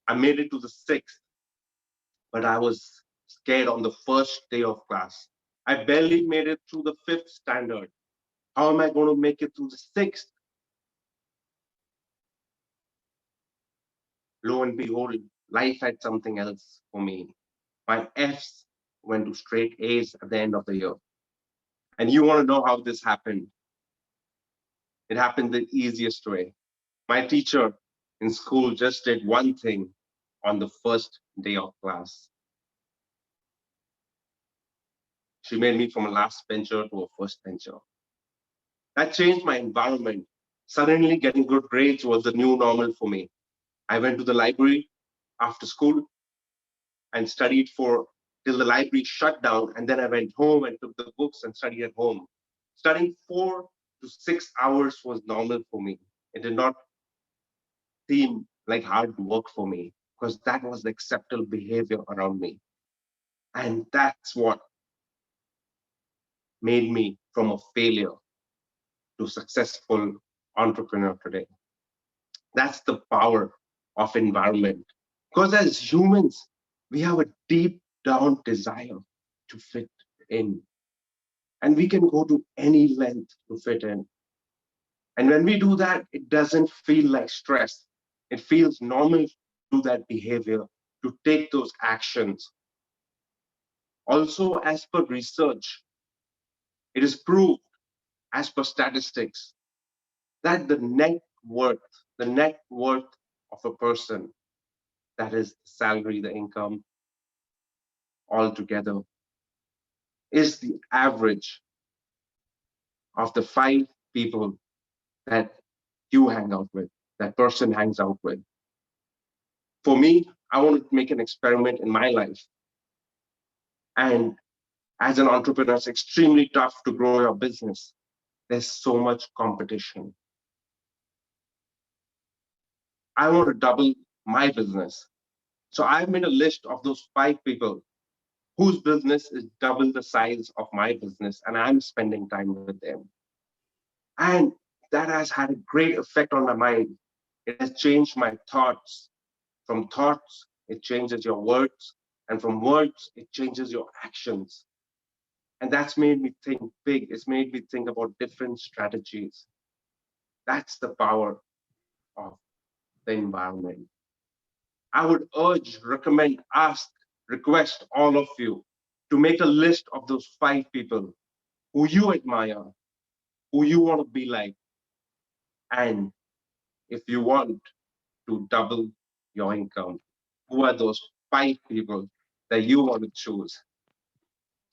I made it to the 6th, but I was scared on the first day of class. I barely made it through the 5th standard. How am I going to make it through the 6th? Lo and behold, life had something else for me. My Fs went to straight A's at the end of the year. And you want to know how this happened? It happened the easiest way. My teacher in school just did one thing on the first day of class. She made me from a last bencher to a first bencher. That changed my environment. Suddenly getting good grades was the new normal for me. I went to the library after school and studied till the library shut down. And then I went home and took the books and studied at home. Studying 4 to 6 hours was normal for me. It did not seem like hard work for me because that was the acceptable behavior around me. And that's what made me from a failure to successful entrepreneur today. That's the power of environment. Because as humans, we have a deep down desire to fit in. And we can go to any length to fit in. And when we do that, it doesn't feel like stress. It feels normal to do that behavior, to take those actions. Also, as per research, it is proved, as per statistics, that the net worth of a person, that is the salary, the income, altogether, is the average of the 5 people that you hang out with, that person hangs out with. For me, I want to make an experiment in my life. And as an entrepreneur, it's extremely tough to grow your business. There's so much competition. I want to double my business. So I've made a list of those 5 people whose business is double the size of my business, and I'm spending time with them. And that has had a great effect on my mind. It has changed my thoughts. From thoughts, it changes your words. And from words, it changes your actions. And that's made me think big. It's made me think about different strategies. That's the power of the environment. I would urge, recommend, ask, request all of you to make a list of those 5 people who you admire, who you want to be like. And if you want to double your income, who are those 5 people that you want to choose?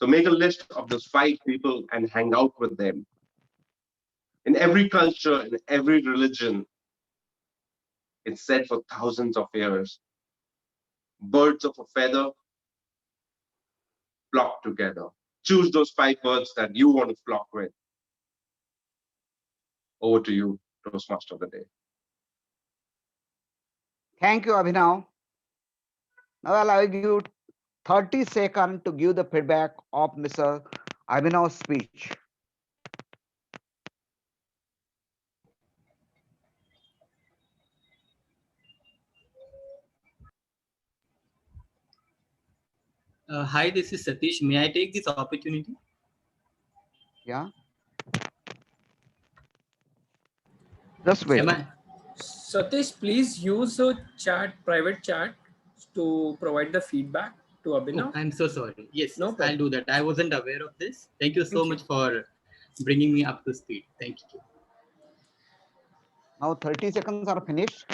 So make a list of those 5 people and hang out with them. In every culture, in every religion, it's said for thousands of years, birds of a feather flock together. Choose those 5 birds that you want to flock with. Over to you, Toastmaster of the day. Thank you, Abhinav. Now I'll give you 30 seconds to give the feedback of Mr. Abhinav's speech. Hi, this is Satish. May I take this opportunity? Yeah. Just wait. Satish, please use a private chat to provide the feedback to Abhinav. Oh, I'm so sorry. Yes, No problem. I'll do that. I wasn't aware of this. Thank you so much for bringing me up to speed. Thank you. Now 30 seconds are finished.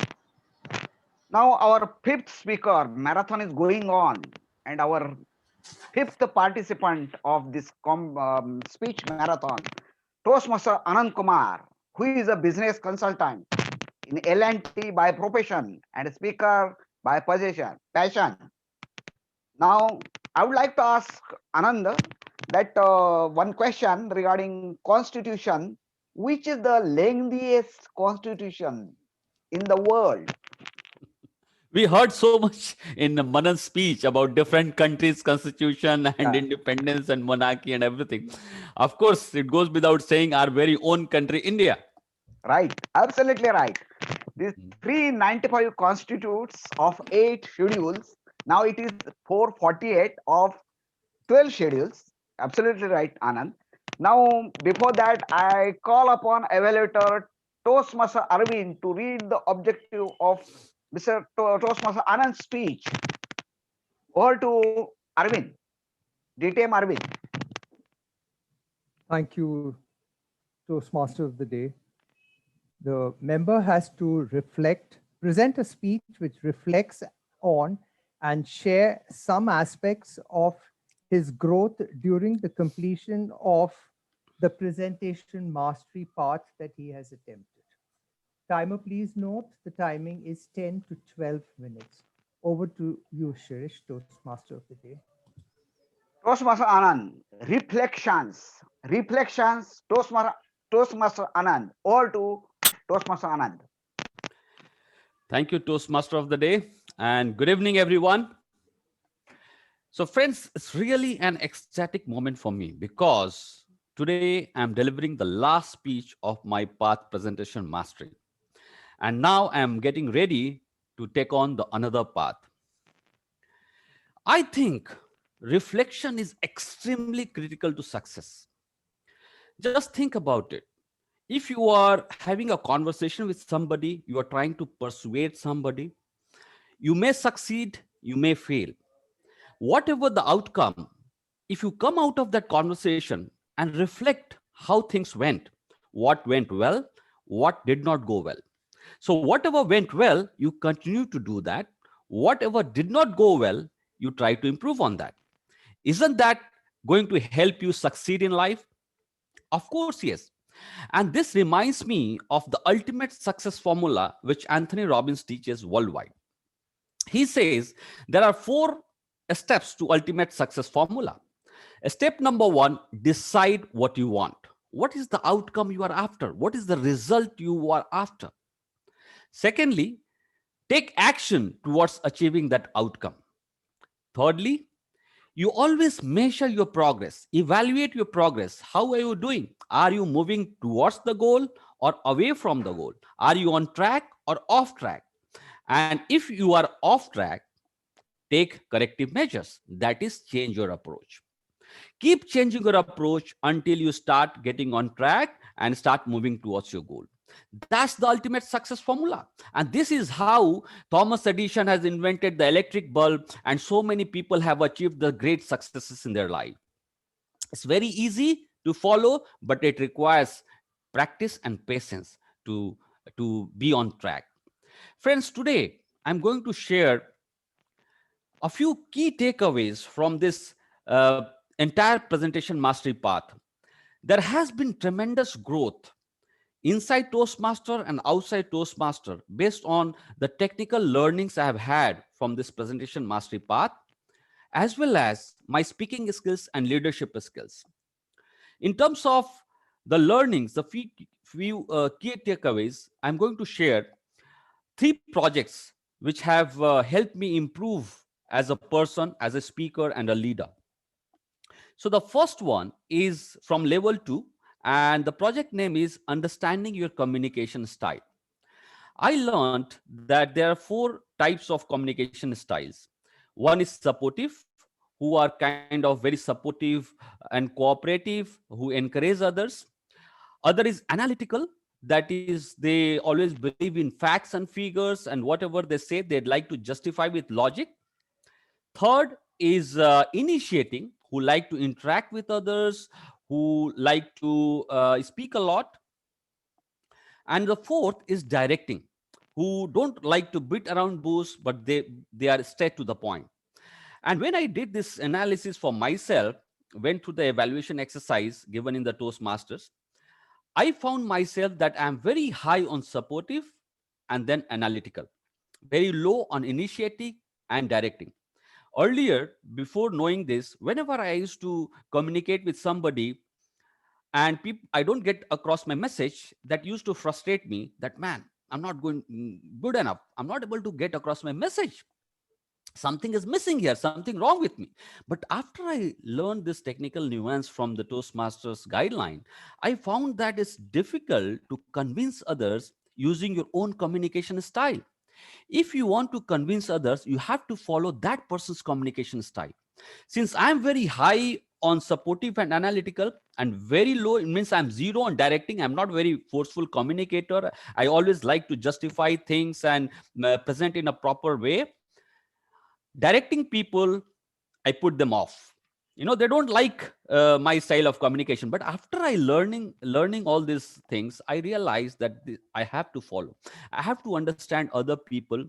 Now our 5th speaker, marathon is going on, and our 5th participant of this speech marathon, Toastmaster Anand Kumar, who is a business consultant in L&T by profession and a speaker by passion. Now, I would like to ask Anand that one question regarding constitution. Which is the lengthiest constitution in the world? We heard so much in Manan's speech about different countries' constitution and independence and monarchy and everything. Of course, it goes without saying our very own country, India. Right, absolutely right. These 395 constitutes of 8 schedules. Now it is 448 of 12 schedules. Absolutely right, Anand. Now, before that, I call upon evaluator Toastmaster Arvind to read the objective of Mr. Toastmaster Anand's speech. Over to Arvind. DTM Arvind. Thank you, Toastmaster of the day. The member has to present a speech which reflects on and share some aspects of his growth during the completion of the presentation mastery path that he has attempted. Timer, please note the timing is 10 to 12 minutes. Over to you, Shirish, Toastmaster of the day. Toastmaster Anand, reflections, Toastmaster Anand. Over to Toastmaster Anand. Thank you, Toastmaster of the day, and good evening, everyone. So friends, it's really an ecstatic moment for me because today I'm delivering the last speech of my path presentation mastery. And now I'm getting ready to take on the another path. I think reflection is extremely critical to success. Just think about it. If you are having a conversation with somebody, you are trying to persuade somebody, you may succeed, you may fail. Whatever the outcome, if you come out of that conversation and reflect how things went, what went well, what did not go well. So whatever went well, you continue to do that. Whatever did not go well, you try to improve on that. Isn't that going to help you succeed in life? Of course, yes. And this reminds me of the ultimate success formula, which Anthony Robbins teaches worldwide. He says there are 4 steps to ultimate success formula. Step number 1, decide what you want. What is the outcome you are after? What is the result you are after? Secondly, take action towards achieving that outcome. Thirdly, you always measure your progress, evaluate your progress. How are you doing? Are you moving towards the goal or away from the goal? Are you on track or off track? And if you are off track, take corrective measures. That is, change your approach. Keep changing your approach until you start getting on track and start moving towards your goal. That's the ultimate success formula. And this is how Thomas Edison has invented the electric bulb, and so many people have achieved the great successes in their life. It's very easy to follow, but it requires practice and patience to be on track. Friends, today I'm going to share a few key takeaways from this entire presentation mastery path, there has been tremendous growth inside Toastmaster and outside Toastmaster based on the technical learnings I have had from this presentation mastery path, as well as my speaking skills and leadership skills. In terms of the learnings, the few key takeaways, I'm going to share 3 projects which have helped me improve as a person, as a speaker, and a leader. So the first one is from level 2, and the project name is Understanding Your Communication Style. I learned that there are 4 types of communication styles. One is supportive, who are kind of very supportive and cooperative, who encourage others. Other is analytical, that is, they always believe in facts and figures, and whatever they say, they'd like to justify with logic. Third is initiating, who like to interact with others, who like to speak a lot. And the fourth is directing, who don't like to beat around bush, but they are straight to the point. And when I did this analysis for myself, went through the evaluation exercise given in the Toastmasters, I found myself that I'm very high on supportive and then analytical, very low on initiating and directing. Earlier, before knowing this, whenever I used to communicate with somebody and I don't get across my message, that used to frustrate me, that, man, I'm not going good enough. I'm not able to get across my message. Something is missing here, something wrong with me. But after I learned this technical nuance from the Toastmasters guideline, I found that it's difficult to convince others using your own communication style. If you want to convince others, you have to follow that person's communication style. Since I'm very high on supportive and analytical and very low, it means I'm zero on directing. I'm not very forceful communicator. I always like to justify things and present in a proper way. Directing people, I put them off. They don't like my style of communication. But after I learning all these things, I realized that I have to follow. I have to understand other people,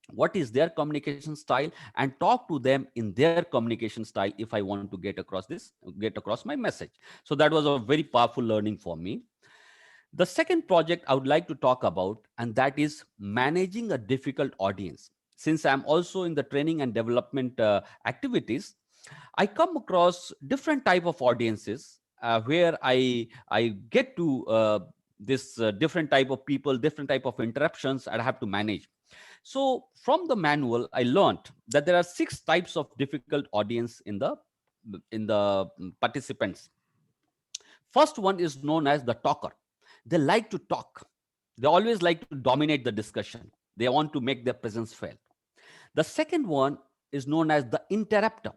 what is their communication style, and talk to them in their communication style if I want to get across my message. So that was a very powerful learning for me. The second project I would like to talk about, and that is managing a difficult audience. Since I'm also in the training and development activities, I come across different type of audiences where I get to this different type of people, different type of interruptions I have to manage. So from the manual, I learned that there are 6 types of difficult audience in the participants. First one is known as the talker. They like to talk. They always like to dominate the discussion. They want to make their presence felt. The second one is known as the interrupter.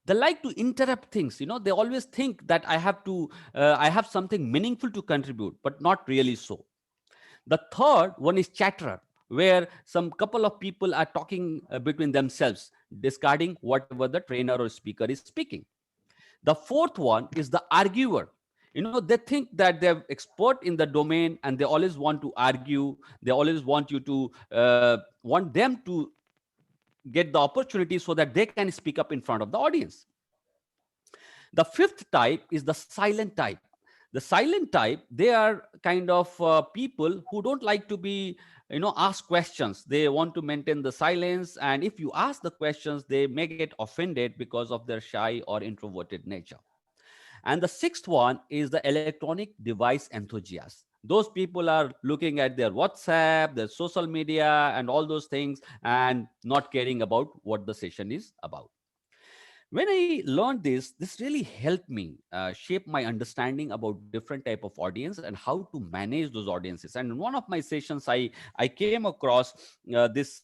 They like to interrupt things. They always think that I have something meaningful to contribute, but not really so. The third one is chatterer, where some couple of people are talking between themselves, discarding whatever the trainer or speaker is speaking. The fourth one is the arguer. They think that they're expert in the domain and they always want to argue. They always want you to want them to get the opportunity so that they can speak up in front of the audience. The fifth type is the silent type. The silent type, they are kind of people who don't like to be, ask questions. They want to maintain the silence. And if you ask the questions, they may get offended because of their shy or introverted nature. And the sixth one is the electronic device enthusiast. Those people are looking at their WhatsApp, their social media, and all those things, and not caring about what the session is about. When I learned this really helped me shape my understanding about different type of audience and how to manage those audiences. And in one of my sessions, I came across this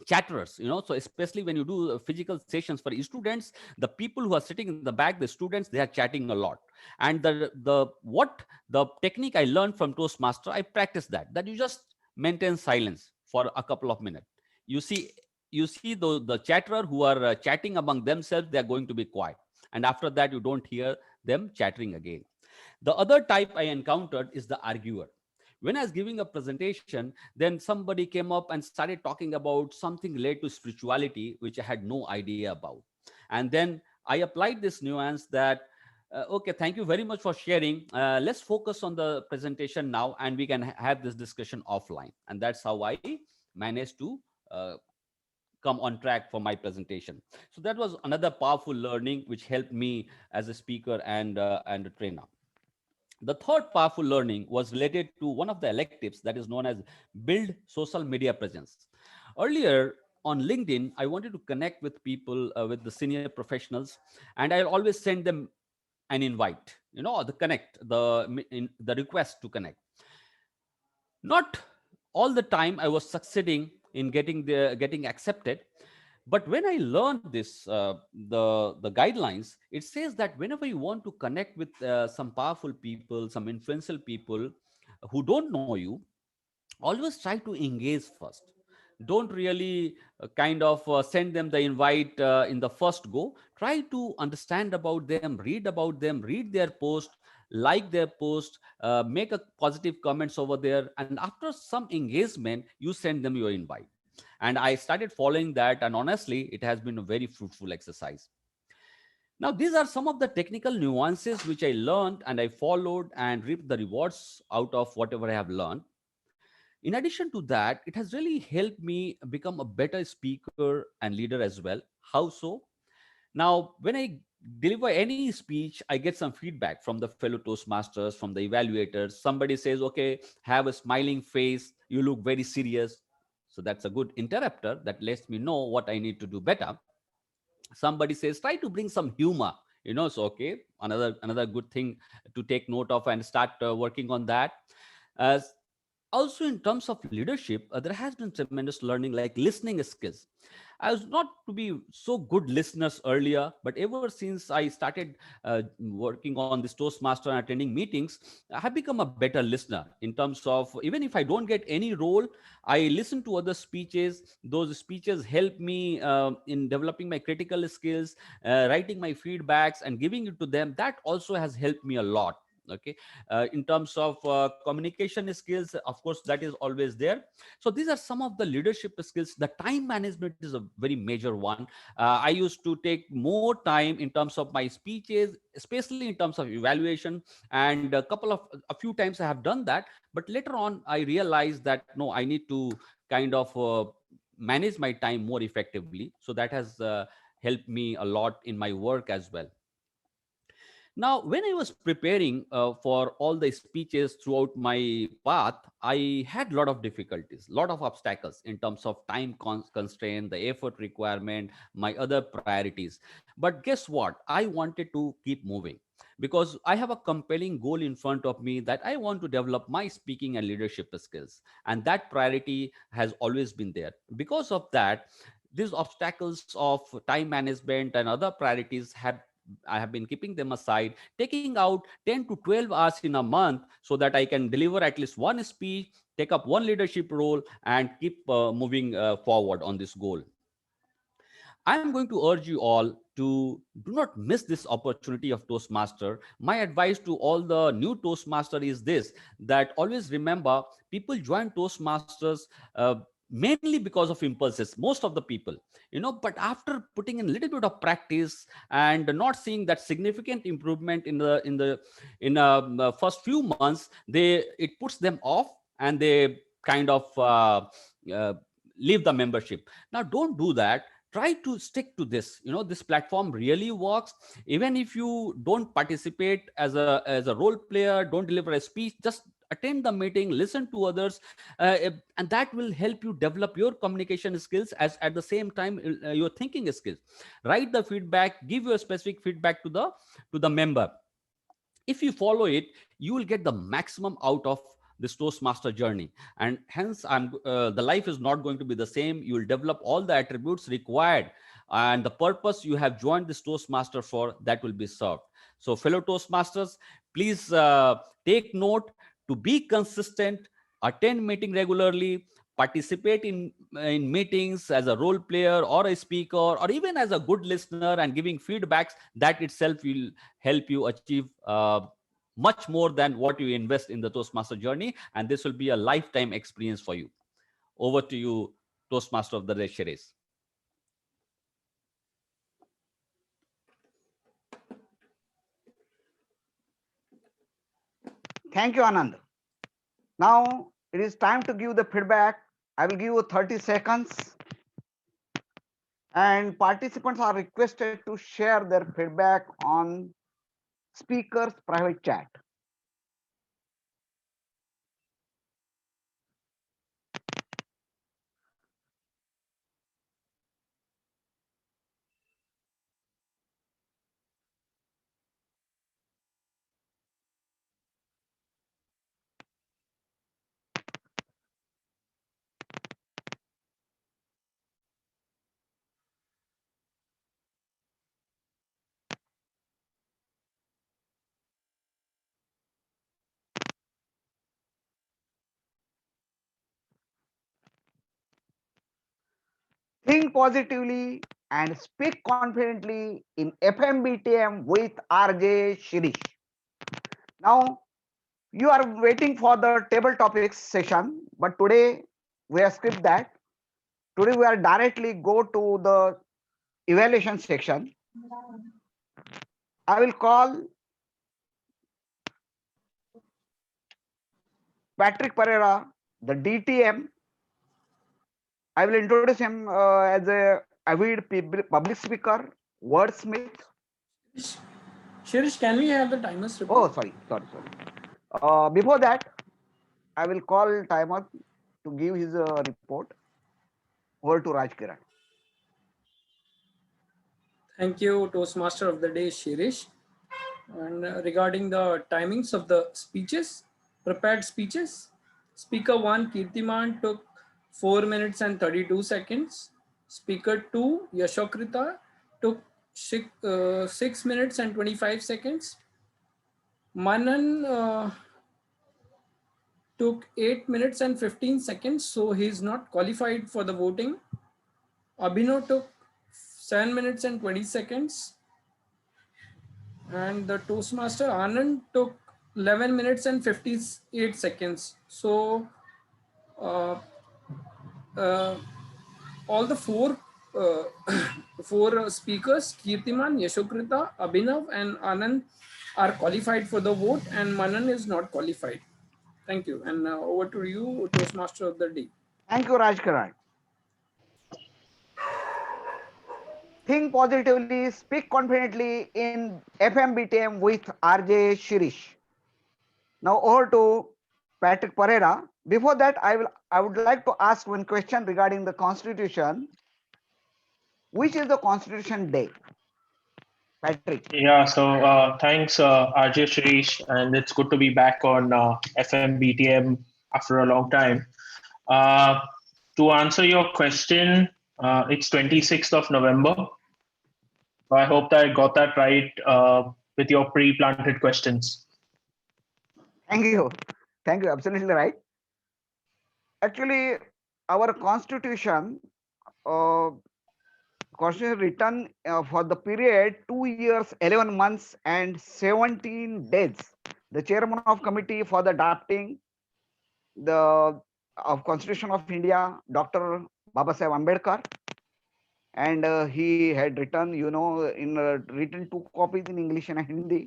chatterers, so especially when you do physical sessions for students, the people who are sitting in the back, the students, they are chatting a lot. And the technique I learned from Toastmaster, I practiced that you just maintain silence for a couple of minutes. You see the chatterer who are chatting among themselves, they are going to be quiet. And after that, you don't hear them chattering again. The other type I encountered is the arguer. When I was giving a presentation, then somebody came up and started talking about something related to spirituality, which I had no idea about. And then I applied this nuance that, okay, thank you very much for sharing. Let's focus on the presentation now, and we can have this discussion offline. And that's how I managed to come on track for my presentation. So that was another powerful learning which helped me as a speaker and a trainer. The third powerful learning was related to one of the electives that is known as build social media presence. Earlier on LinkedIn, I wanted to connect with people, with the senior professionals, and I'll always send them an invite, the connect, the request to connect. Not all the time I was succeeding in getting accepted, but when I learned this, the guidelines, it says that whenever you want to connect with some powerful people, some influential people who don't know you, always try to engage first. Don't really kind of send them the invite in the first go. Try to understand about them, read their post, like their post, make a positive comments over there, and after some engagement you send them your invite. And I started following that, and honestly it has been a very fruitful exercise. Now, these are some of the technical nuances which I learned and I followed and reaped the rewards out of whatever I have learned. In addition to that, it has really helped me become a better speaker and leader as well. How so? Now, when I deliver any speech, I get some feedback from the fellow Toastmasters, from the evaluators. Somebody says, okay, have a smiling face, you look very serious. So that's a good interrupter that lets me know what I need to do better. Somebody says, try to bring some humor. So okay, another good thing to take note of and start working on that. Also, in terms of leadership, there has been tremendous learning, like listening skills. I was not to be so good listeners earlier, but ever since I started working on this Toastmaster and attending meetings, I have become a better listener in terms of, even if I don't get any role, I listen to other speeches. Those speeches help me in developing my critical skills, writing my feedbacks and giving it to them. That also has helped me a lot. Okay, in terms of communication skills, of course, that is always there. So these are some of the leadership skills. The time management is a very major one. I used to take more time in terms of my speeches, especially in terms of evaluation, and a few times I have done that, but later on I realized that no, I need to kind of manage my time more effectively. So that has helped me a lot in my work as well. Now, when I was preparing for all the speeches throughout my path, I had a lot of difficulties, a lot of obstacles in terms of time constraint, the effort requirement, my other priorities. But guess what? I wanted to keep moving because I have a compelling goal in front of me that I want to develop my speaking and leadership skills. And that priority has always been there. Because of that, these obstacles of time management and other priorities I have been keeping them aside, taking out 10 to 12 hours in a month so that I can deliver at least one speech, take up one leadership role, and keep moving forward on this goal. I'm going to urge you all to do not miss this opportunity of Toastmaster. My advice to all the new Toastmaster is this, that always remember, people join Toastmasters mainly because of impulses, most of the people, but after putting in a little bit of practice and not seeing that significant improvement in the first few months, it puts them off and they kind of leave the membership. Now, don't do that. Try to stick to this. This platform really works. Even if you don't participate as a role player, don't deliver a speech, just attend the meeting, listen to others, and that will help you develop your communication skills as at the same time your thinking skills. Write the feedback, give your specific feedback to the member. If you follow it, you will get the maximum out of this Toastmaster journey, and hence the life is not going to be the same. You will develop all the attributes required, and the purpose you have joined this Toastmaster for, that will be served. So fellow Toastmasters, please take note to be consistent, attend meeting regularly, participate in meetings as a role player or a speaker, or even as a good listener and giving feedbacks. That itself will help you achieve much more than what you invest in the Toastmaster journey, and this will be a lifetime experience for you. Over to you, Toastmaster of the day, Shirish. Thank you, Anand. Now it is time to give the feedback. I will give you 30 seconds. And participants are requested to share their feedback on speaker's private chat. Think positively and speak confidently in FMBTM with RJ Shirish. Now, you are waiting for the table topics session, but today we have skipped that. Today we are directly go to the evaluation section. I will call Patrick Pereira, the DTM. I will introduce him as a avid public speaker, wordsmith. Shirish, can we have the timers Oh, report? sorry. Before that, I will call timer to give his report. Over to Raj Kiran. Thank you, Toastmaster of the day, Shirish. And regarding the timings of the speeches, prepared speeches, Speaker 1, Kirtiman, took 4 minutes and 32 seconds. Speaker 2, Yashokrita, took 6 minutes and 25 seconds. Manan took 8 minutes and 15 seconds, so he is not qualified for the voting. Abhinav took 7 minutes and 20 seconds. And the Toastmaster Anand took 11 minutes and 58 seconds. So all the four speakers, Kirtiman, Yashokrita, Abhinav and Anand are qualified for the vote, and Manan is not qualified. Thank you. And over to you, Toastmaster of the day. Thank you, Raj Kiran. Think positively, speak confidently in FMBTM with RJ Shirish. Now over to Patrick Pereira. Before that, I would like to ask one question regarding the Constitution. Which is the Constitution Day? Patrick. Yeah, so thanks, RJ Shirish, and it's good to be back on FMBTM after a long time. To answer your question, it's 26th of November. So I hope that I got that right with your pre-planted questions. Thank you. Thank you. Absolutely right. Actually, our Constitution, Constitution written for the period 2 years, 11 months, and 17 days. The chairman of committee for the drafting of Constitution of India, Dr. Babasaheb Ambedkar, and he had written, written 2 copies in English and Hindi.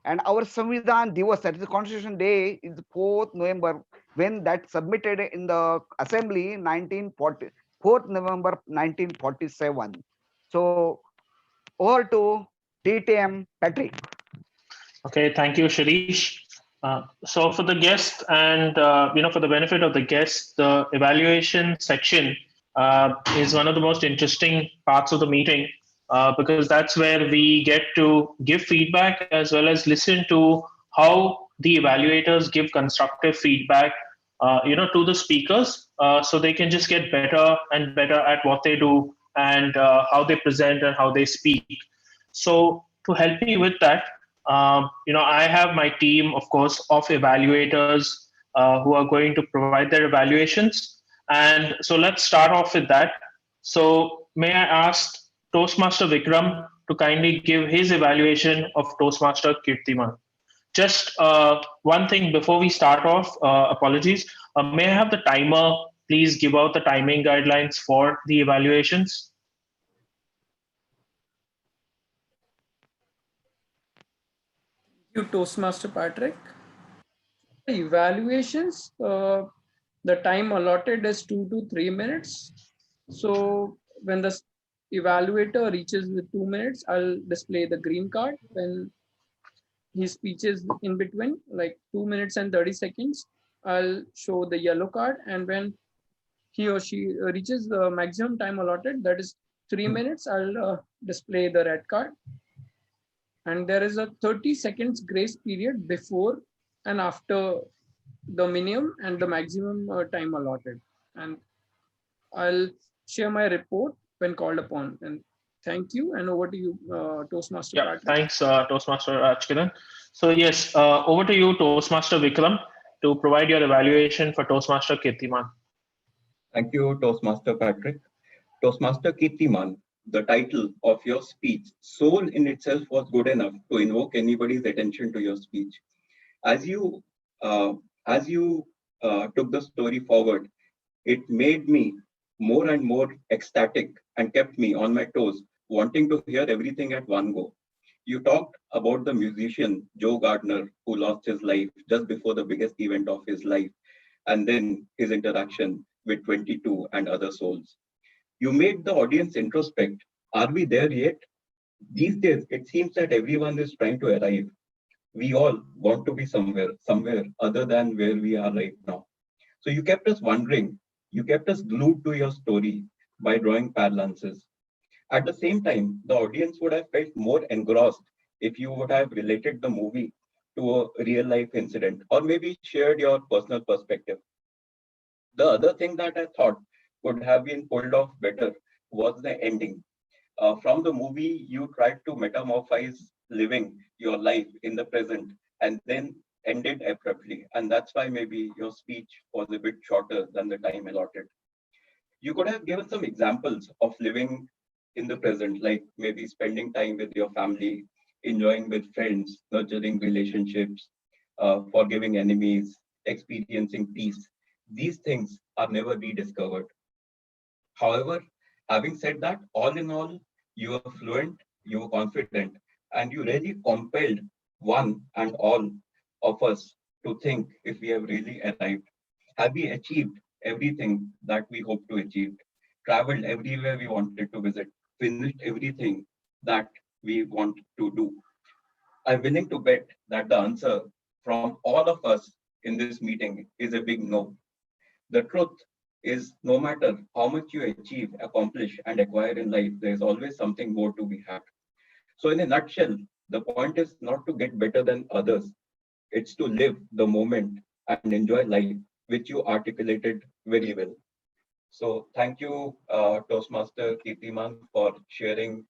And our Samvidhan Divas, that is the Constitution Day, is 4th November, when that submitted in the Assembly 4th November 1947. So over to DTM Patrick. Okay, thank you, Shirish. So for the guest and for the benefit of the guest, the evaluation section is one of the most interesting parts of the meeting because that's where we get to give feedback as well as listen to how the evaluators give constructive feedback to the speakers so they can just get better and better at what they do and how they present and how they speak. So to help me with that, I have my team, of course, of evaluators who are going to provide their evaluations. And so let's start off with that. So may I ask Toastmaster Vikram to kindly give his evaluation of Toastmaster Kirtiman. Just one thing before we start off, apologies. May I have the timer please give out the timing guidelines for the evaluations? Thank you, Toastmaster Patrick. evaluations, the time allotted is 2 to 3 minutes. So when the evaluator reaches the 2 minutes, I'll display the green card. When his speech is in between, like 2 minutes and 30 seconds, I'll show the yellow card. And when he or she reaches the maximum time allotted, that is 3 minutes, I'll display the red card. And there is a 30 seconds grace period before and after the minimum and the maximum time allotted. And I'll share my report when called upon. And thank you. And over to you, Toastmaster. Yeah, thanks, Toastmaster Achkiran. So yes, over to you, Toastmaster Vikram, to provide your evaluation for Toastmaster Kirtiman. Thank you, Toastmaster Patrick. Toastmaster Kirtiman, the title of your speech, soul in itself was good enough to invoke anybody's attention to your speech. As you took the story forward, it made me more and more ecstatic and kept me on my toes, wanting to hear everything at one go. You talked about the musician Joe Gardner, who lost his life just before the biggest event of his life, and then his interaction with 22 and other souls. You made the audience introspect. Are we there yet? These days, it seems that everyone is trying to arrive. We all want to be somewhere other than where we are right now. So you kept us wondering, you kept us glued to your story by drawing parallelisms. At the same time, the audience would have felt more engrossed if you would have related the movie to a real life incident or maybe shared your personal perspective. The other thing that I thought could have been pulled off better was the ending. From the movie, you tried to metamorphose living your life in the present and then ended abruptly. And that's why maybe your speech was a bit shorter than the time allotted. You could have given some examples of living in the present, like maybe spending time with your family, enjoying with friends, nurturing relationships, forgiving enemies, experiencing peace. These things are never rediscovered. However, having said that, all in all, you were fluent, you were confident, and you really compelled one and all of us to think if we have really arrived. Have we achieved everything that we hoped to achieve? Traveled everywhere we wanted to visit? Finished everything that we want to do? I'm willing to bet that the answer from all of us in this meeting is a big no. The truth is, no matter how much you achieve, accomplish, and acquire in life, there is always something more to be had. So in a nutshell, the point is not to get better than others. It's to live the moment and enjoy life, which you articulated very well. So thank you, Toastmaster Kirtiman, for sharing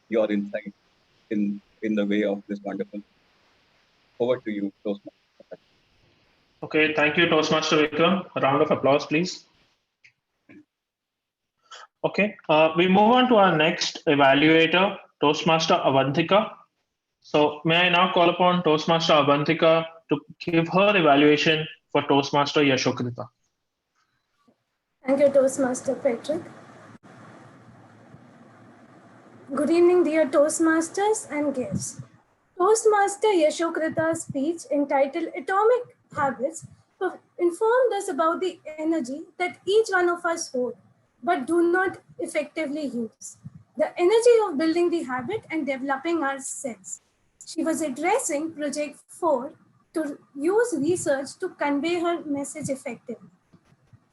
your insight in the way of this wonderful. Over to you, Toastmaster. Okay, thank you, Toastmaster Vikram. A round of applause, please. Okay, we move on to our next evaluator, Toastmaster Avantika. So may I now call upon Toastmaster Avantika to give her evaluation for Toastmaster Yashokrita. Thank you, Toastmaster Patrick. Good evening, dear Toastmasters and guests. Toastmaster Yashokrita's speech entitled Atomic Habits informed us about the energy that each one of us hold, but do not effectively use. The energy of building the habit and developing ourselves. She was addressing Project 4 to use research to convey her message effectively.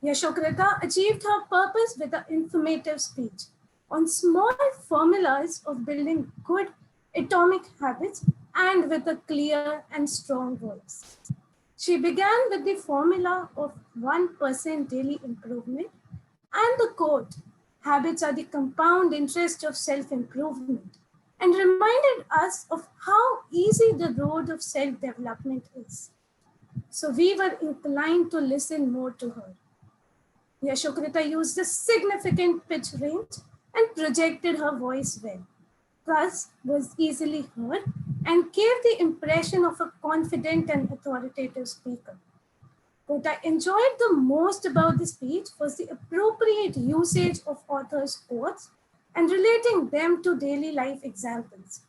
Yashokrita achieved her purpose with an informative speech on small formulas of building good atomic habits and with a clear and strong voice. She began with the formula of 1% daily improvement and the quote, "Habits are the compound interest of self-improvement," and reminded us of how easy the road of self-development is. So we were inclined to listen more to her. Yashokrita used a significant pitch range and projected her voice well, thus was easily heard and gave the impression of a confident and authoritative speaker. What I enjoyed the most about the speech was the appropriate usage of author's quotes and relating them to daily life examples.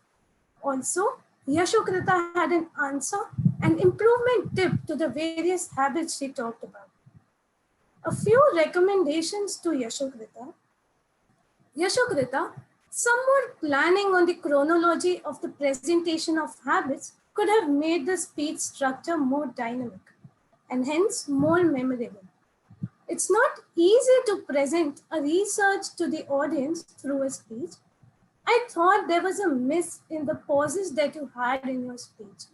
Also, Yashokrita had an answer and improvement tip to the various habits she talked about. A few recommendations to Yashokrita. Yashokrita, somewhat planning on the chronology of the presentation of habits could have made the speech structure more dynamic and hence more memorable. It's not easy to present a research to the audience through a speech. I thought there was a miss in the pauses that you had in your speech.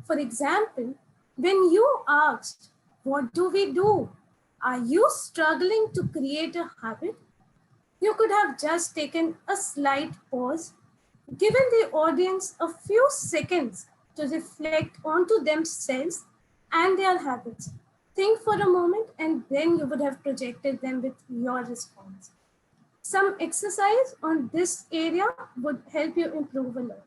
For example, when you asked, "What do we do?" Are you struggling to create a habit? You could have just taken a slight pause, given the audience a few seconds to reflect onto themselves and their habits. Think for a moment and then you would have projected them with your response. Some exercise on this area would help you improve a lot.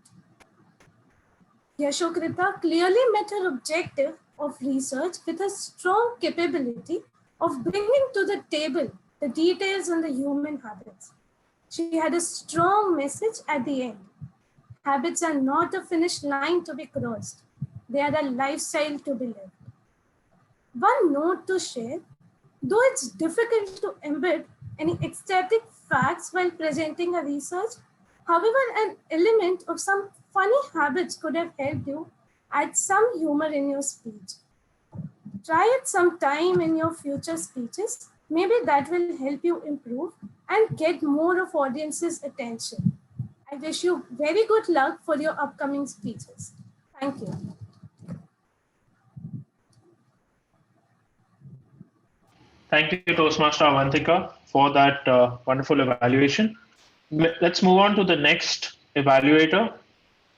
Yashokrita clearly met her objective of research with a strong capability of bringing to the table the details on the human habits. She had a strong message at the end. Habits are not a finish line to be crossed. They are a lifestyle to be lived. One note to share, though it's difficult to embed any ecstatic facts while presenting a research, however, an element of some funny habits could have helped you add some humor in your speech. Try it sometime in your future speeches. Maybe that will help you improve and get more of audience's attention. I wish you very good luck for your upcoming speeches. Thank you. Thank you, Toastmaster Avantika, for that wonderful evaluation. Let's move on to the next evaluator.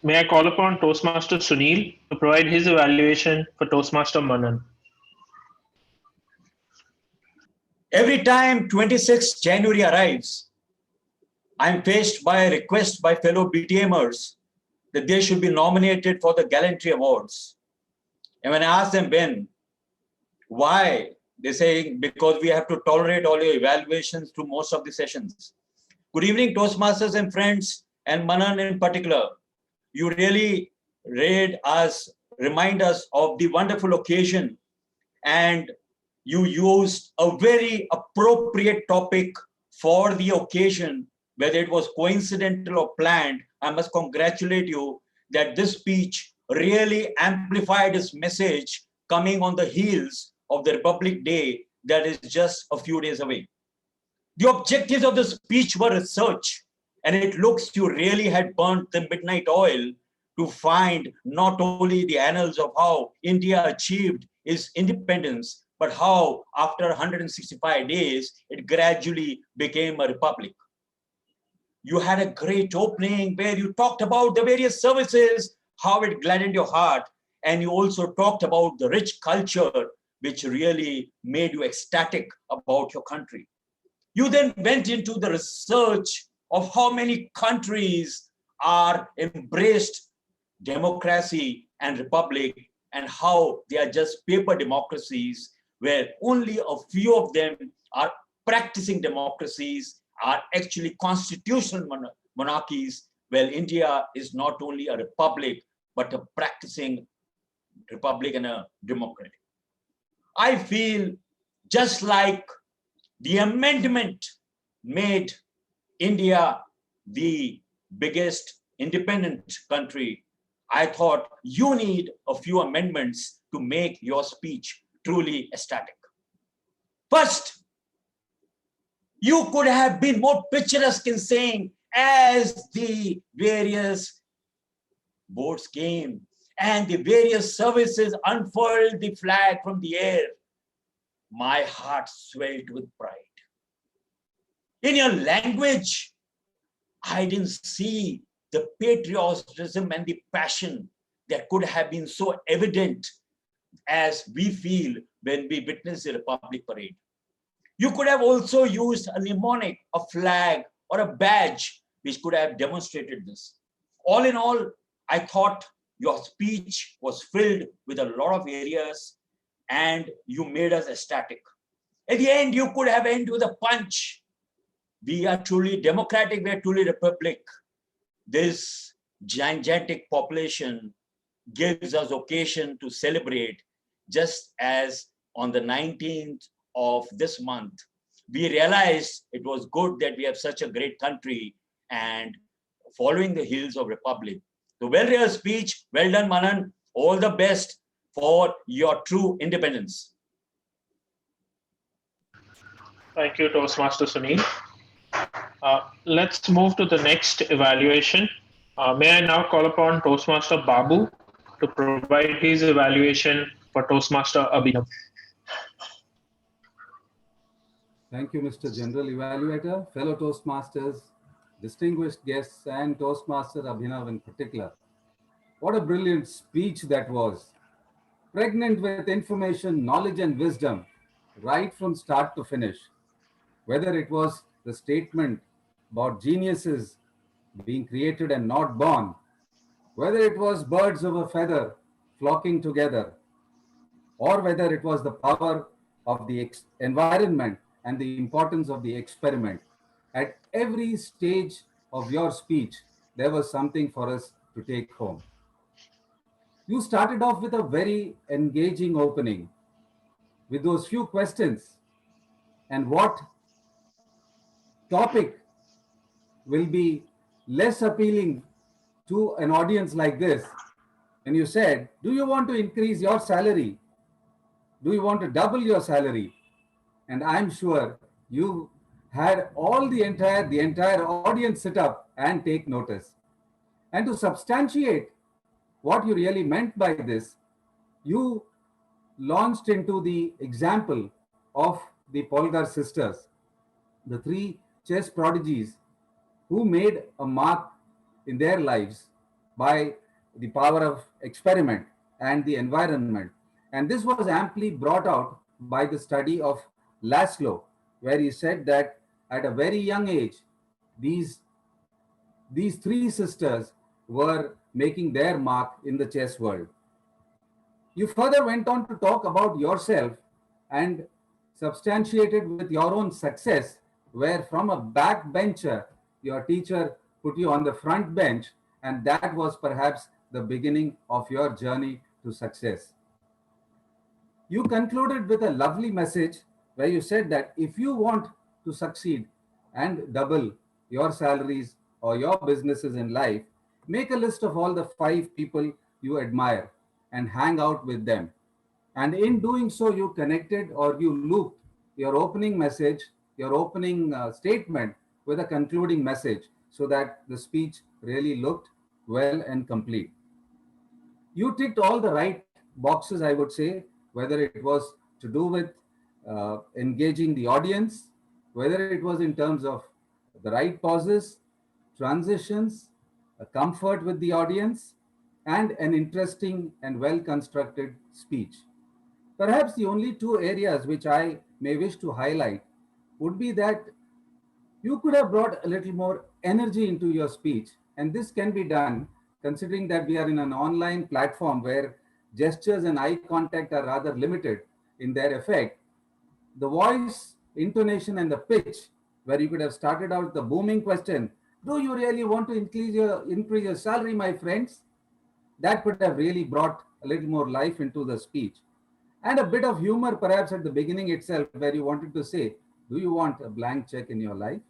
May I call upon Toastmaster Sunil to provide his evaluation for Toastmaster Manan. Every time 26th January arrives, I'm faced by a request by fellow BTMers that they should be nominated for the Gallantry Awards. And when I ask them when, why, they say because we have to tolerate all your evaluations through most of the sessions. Good evening, Toastmasters and friends, and Manan in particular. You really remind us of the wonderful occasion, and you used a very appropriate topic for the occasion, whether it was coincidental or planned. I must congratulate you that this speech really amplified its message coming on the heels of the Republic Day that is just a few days away. The objectives of the speech were research, and it looks you really had burnt the midnight oil to find not only the annals of how India achieved its independence, but how after 165 days, it gradually became a republic. You had a great opening where you talked about the various services, how it gladdened your heart, and you also talked about the rich culture which really made you ecstatic about your country. You then went into the research of how many countries are embraced democracy and republic, and how they are just paper democracies where only a few of them are practicing democracies, are actually constitutional monarchies, while India is not only a republic, but a practicing republic and a democracy. I feel just like the amendment made India the biggest independent country, I thought you need a few amendments to make your speech truly ecstatic. First, you could have been more picturesque in saying, as the various boats came and the various services unfurled the flag from the air, my heart swelled with pride. In your language, I didn't see the patriotism and the passion that could have been so evident as we feel when we witness the Republic Parade. You could have also used a mnemonic, a flag, or a badge which could have demonstrated this. All in all, I thought your speech was filled with a lot of areas and you made us ecstatic. At the end, you could have ended with a punch. We are truly democratic, we are truly republic. This gigantic population gives us occasion to celebrate, just as on the 19th of this month, we realized it was good that we have such a great country and following the heels of Republic. So well-rehearsed speech, well done, Manan. All the best for your true independence. Thank you, Toastmaster Sunil. Let's move to the next evaluation. May I now call upon Toastmaster Babu to provide his evaluation for Toastmaster Abhinav. Thank you, Mr. General Evaluator, fellow Toastmasters, distinguished guests, and Toastmaster Abhinav in particular. What a brilliant speech that was. Pregnant with information, knowledge, and wisdom, right from start to finish. Whether it was the statement about geniuses being created and not born, whether it was birds of a feather flocking together, or whether it was the power of the environment and the importance of the experiment. At every stage of your speech, there was something for us to take home. You started off with a very engaging opening with those few questions. And what topic will be less appealing to an audience like this? And you said, do you want to increase your salary? Do you want to double your salary? And I'm sure you had all the entire audience sit up and take notice. And to substantiate what you really meant by this, you launched into the example of the Polgar sisters, the three chess prodigies who made a mark in their lives by the power of experiment and the environment. And this was amply brought out by the study of Laszlo, where he said that at a very young age, these three sisters were making their mark in the chess world. You further went on to talk about yourself and substantiated with your own success, where from a backbencher, your teacher put you on the front bench, and that was perhaps the beginning of your journey to success. You concluded with a lovely message where you said that if you want to succeed and double your salaries or your businesses in life, make a list of all the 5 people you admire and hang out with them. And in doing so, you connected or you looped your opening message, your opening statement with a concluding message so that the speech really looked well and complete. You ticked all the right boxes, I would say, whether it was to do with engaging the audience, whether it was in terms of the right pauses, transitions, a comfort with the audience, and an interesting and well-constructed speech. Perhaps the only 2 areas which I may wish to highlight would be that you could have brought a little more energy into your speech, and this can be done considering that we are in an online platform where gestures and eye contact are rather limited in their effect. The voice, intonation, and the pitch, where you could have started out the booming question, do you really want to increase your salary, my friends? That could have really brought a little more life into the speech. And a bit of humor perhaps at the beginning itself, where you wanted to say, do you want a blank check in your life?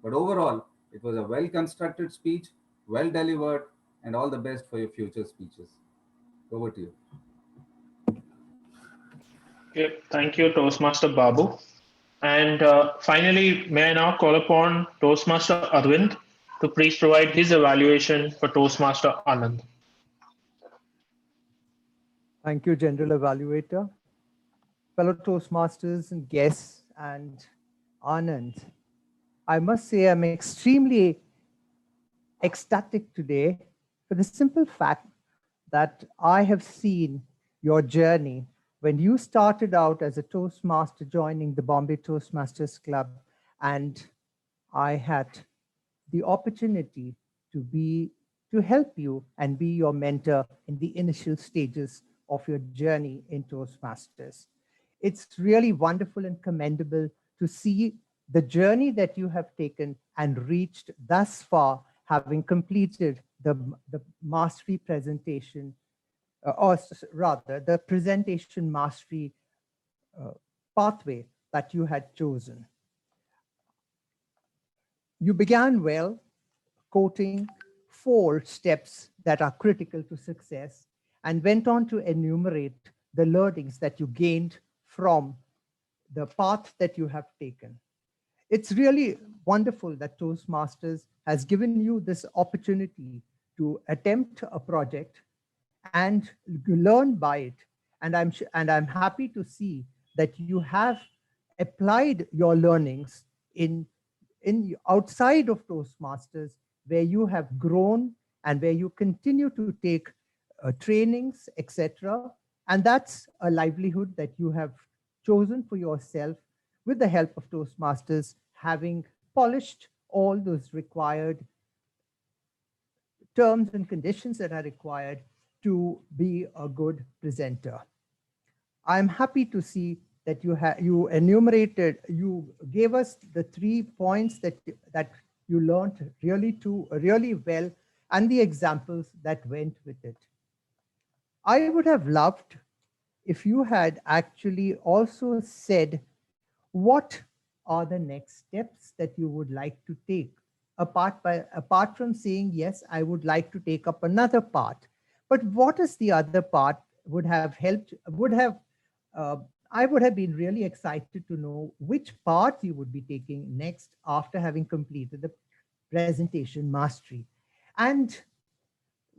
But overall, it was a well-constructed speech, well delivered, and all the best for your future speeches. Over to you. Okay, thank you, Toastmaster Babu. And finally, may I now call upon Toastmaster Arvind to please provide his evaluation for Toastmaster Anand. Thank you, General Evaluator. Fellow Toastmasters and guests and Anand, I must say I'm extremely ecstatic today for the simple fact that I have seen your journey when you started out as a Toastmaster joining the Bombay Toastmasters Club, and I had the opportunity to help you and be your mentor in the initial stages of your journey in Toastmasters. It's really wonderful and commendable to see the journey that you have taken and reached thus far, having completed the mastery presentation, rather the presentation mastery pathway that you had chosen. You began well, quoting 4 steps that are critical to success, and went on to enumerate the learnings that you gained from the path that you have taken. It's really wonderful that Toastmasters has given you this opportunity to attempt a project and learn by it. And I'm happy to see that you have applied your learnings in outside of Toastmasters, where you have grown and where you continue to take trainings, etc. And that's a livelihood that you have chosen for yourself with the help of Toastmasters, having polished all those required terms and conditions that are required to be a good presenter. I'm happy to see that you enumerated, you gave us the 3 points that you learned really well, and the examples that went with it. I would have loved if you had actually also said what are the next steps that you would like to take, apart from saying, yes, I would like to take up another part. But what is the other part would have helped, I would have been really excited to know which part you would be taking next after having completed the presentation mastery. And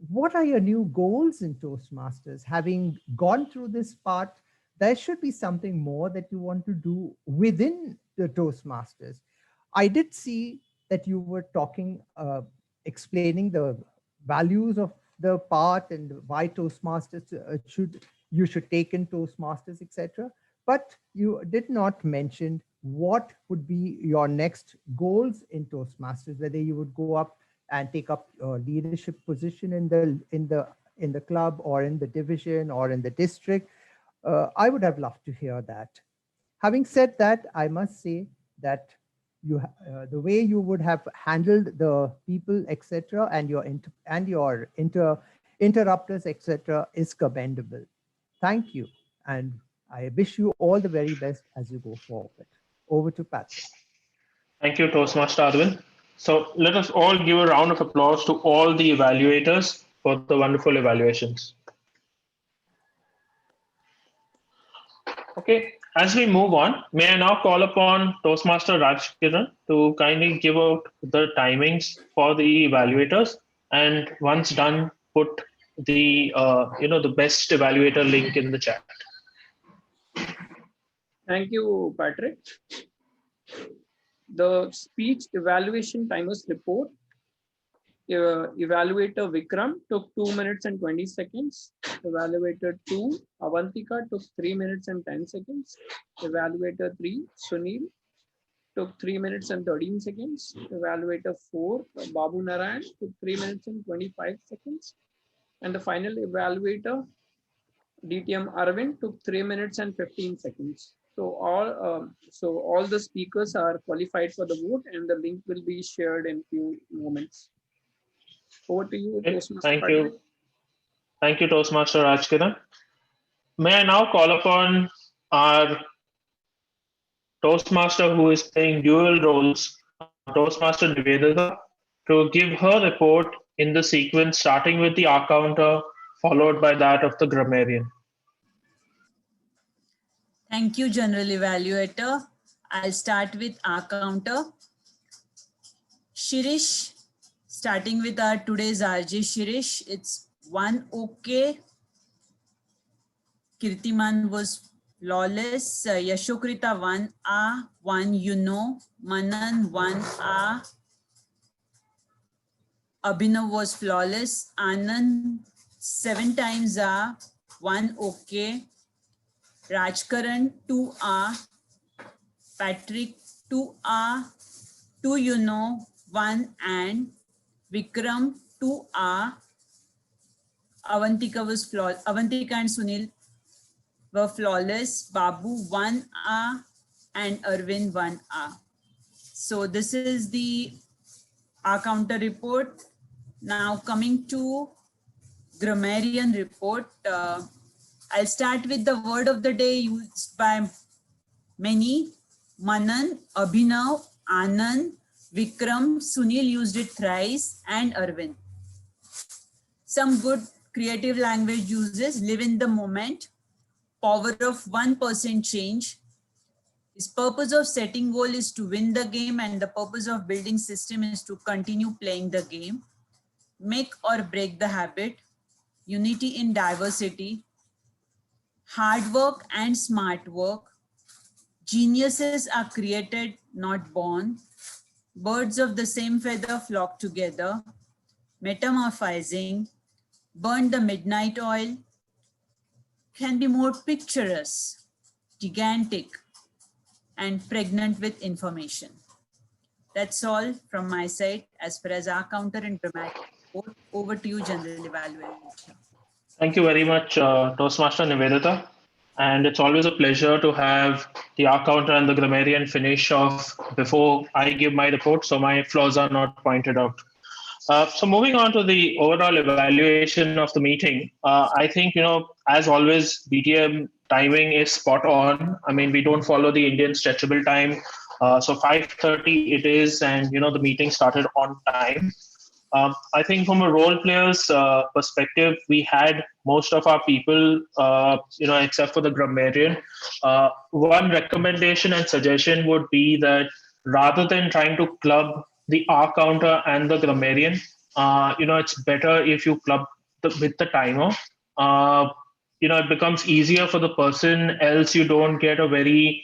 what are your new goals in Toastmasters? Having gone through this part, there should be something more that you want to do within the Toastmasters. I did see that you were talking, explaining the values of the part and why Toastmasters you should take in Toastmasters, etc. But you did not mention what would be your next goals in Toastmasters, whether you would go up and take up a leadership position in the club or in the division or in the district. I would have loved to hear that. Having said that, I must say that the way you would have handled the people, etc., and your interrupters, etc., is commendable. Thank you, and I wish you all the very best as you go forward. Over to Patrick. Thank you, Toastmaster Arvind. So let us all give a round of applause to all the evaluators for the wonderful evaluations. Okay, as we move on, may I now call upon Toastmaster Rajkiran to kindly give out the timings for the evaluators, and once done, put the the best evaluator link in the chat. Thank you, Patrick. The speech evaluation timers report. Evaluator Vikram took 2 minutes and 20 seconds. Evaluator 2, Avantika, took 3 minutes and 10 seconds. Evaluator 3, Sunil, took 3 minutes and 13 seconds. Evaluator 4, Babu Narayan, took 3 minutes and 25 seconds. And the final evaluator, DTM Arvind, took 3 minutes and 15 seconds. So all the speakers are qualified for the vote, and the link will be shared in few moments. Over to you, Toastmaster. Thank you. Thank you, Toastmaster Rajkiran. May I now call upon our Toastmaster who is playing dual roles, Toastmaster Nivedita, to give her report in the sequence, starting with the R counter, followed by that of the grammarian. Thank you, General Evaluator. I'll start with R counter. Shirish, starting with our today's RJ Shirish, it's 1 okay. Kirtiman was flawless. Yashokrita 1 A, 1 you know. Manan 1 A. Abhinav was flawless. Anand 7 times A, 1 okay. Rajkaran 2 A. Patrick 2 A, 2 you know, 1 and. Vikram 2 A. Avantika was flawless. Avantika and Sunil were flawless. Babu 1 A and Arvind 1 A. So this is the R counter report. Now coming to grammarian report, I'll start with the word of the day used by many. Manan, Abhinav, Anand, Vikram, Sunil used it thrice, and Arvind. Some good creative language uses: live in the moment, power of 1% change. His purpose of setting goal is to win the game, and the purpose of building system is to continue playing the game. Make or break the habit, unity in diversity, hard work and smart work. Geniuses are created, not born. Birds of the same feather flock together. Metamorphizing, burn the midnight oil, can be more picturesque, gigantic, and pregnant with information. That's all from my side as far as our counter and dramatic report. Over to you, General Evaluation. Thank you very much, Toastmaster Nivedita. And it's always a pleasure to have the R counter and the grammarian finish off before I give my report, so my flaws are not pointed out. So moving on to the overall evaluation of the meeting, I think, as always, BTM timing is spot on. I mean, we don't follow the Indian stretchable time. So 5:30 it is, and, the meeting started on time. I think from a role player's perspective, we had most of our people, except for the grammarian. One recommendation and suggestion would be that rather than trying to club the R counter and the grammarian, it's better if you club with the timer. It becomes easier for the person, else you don't get a very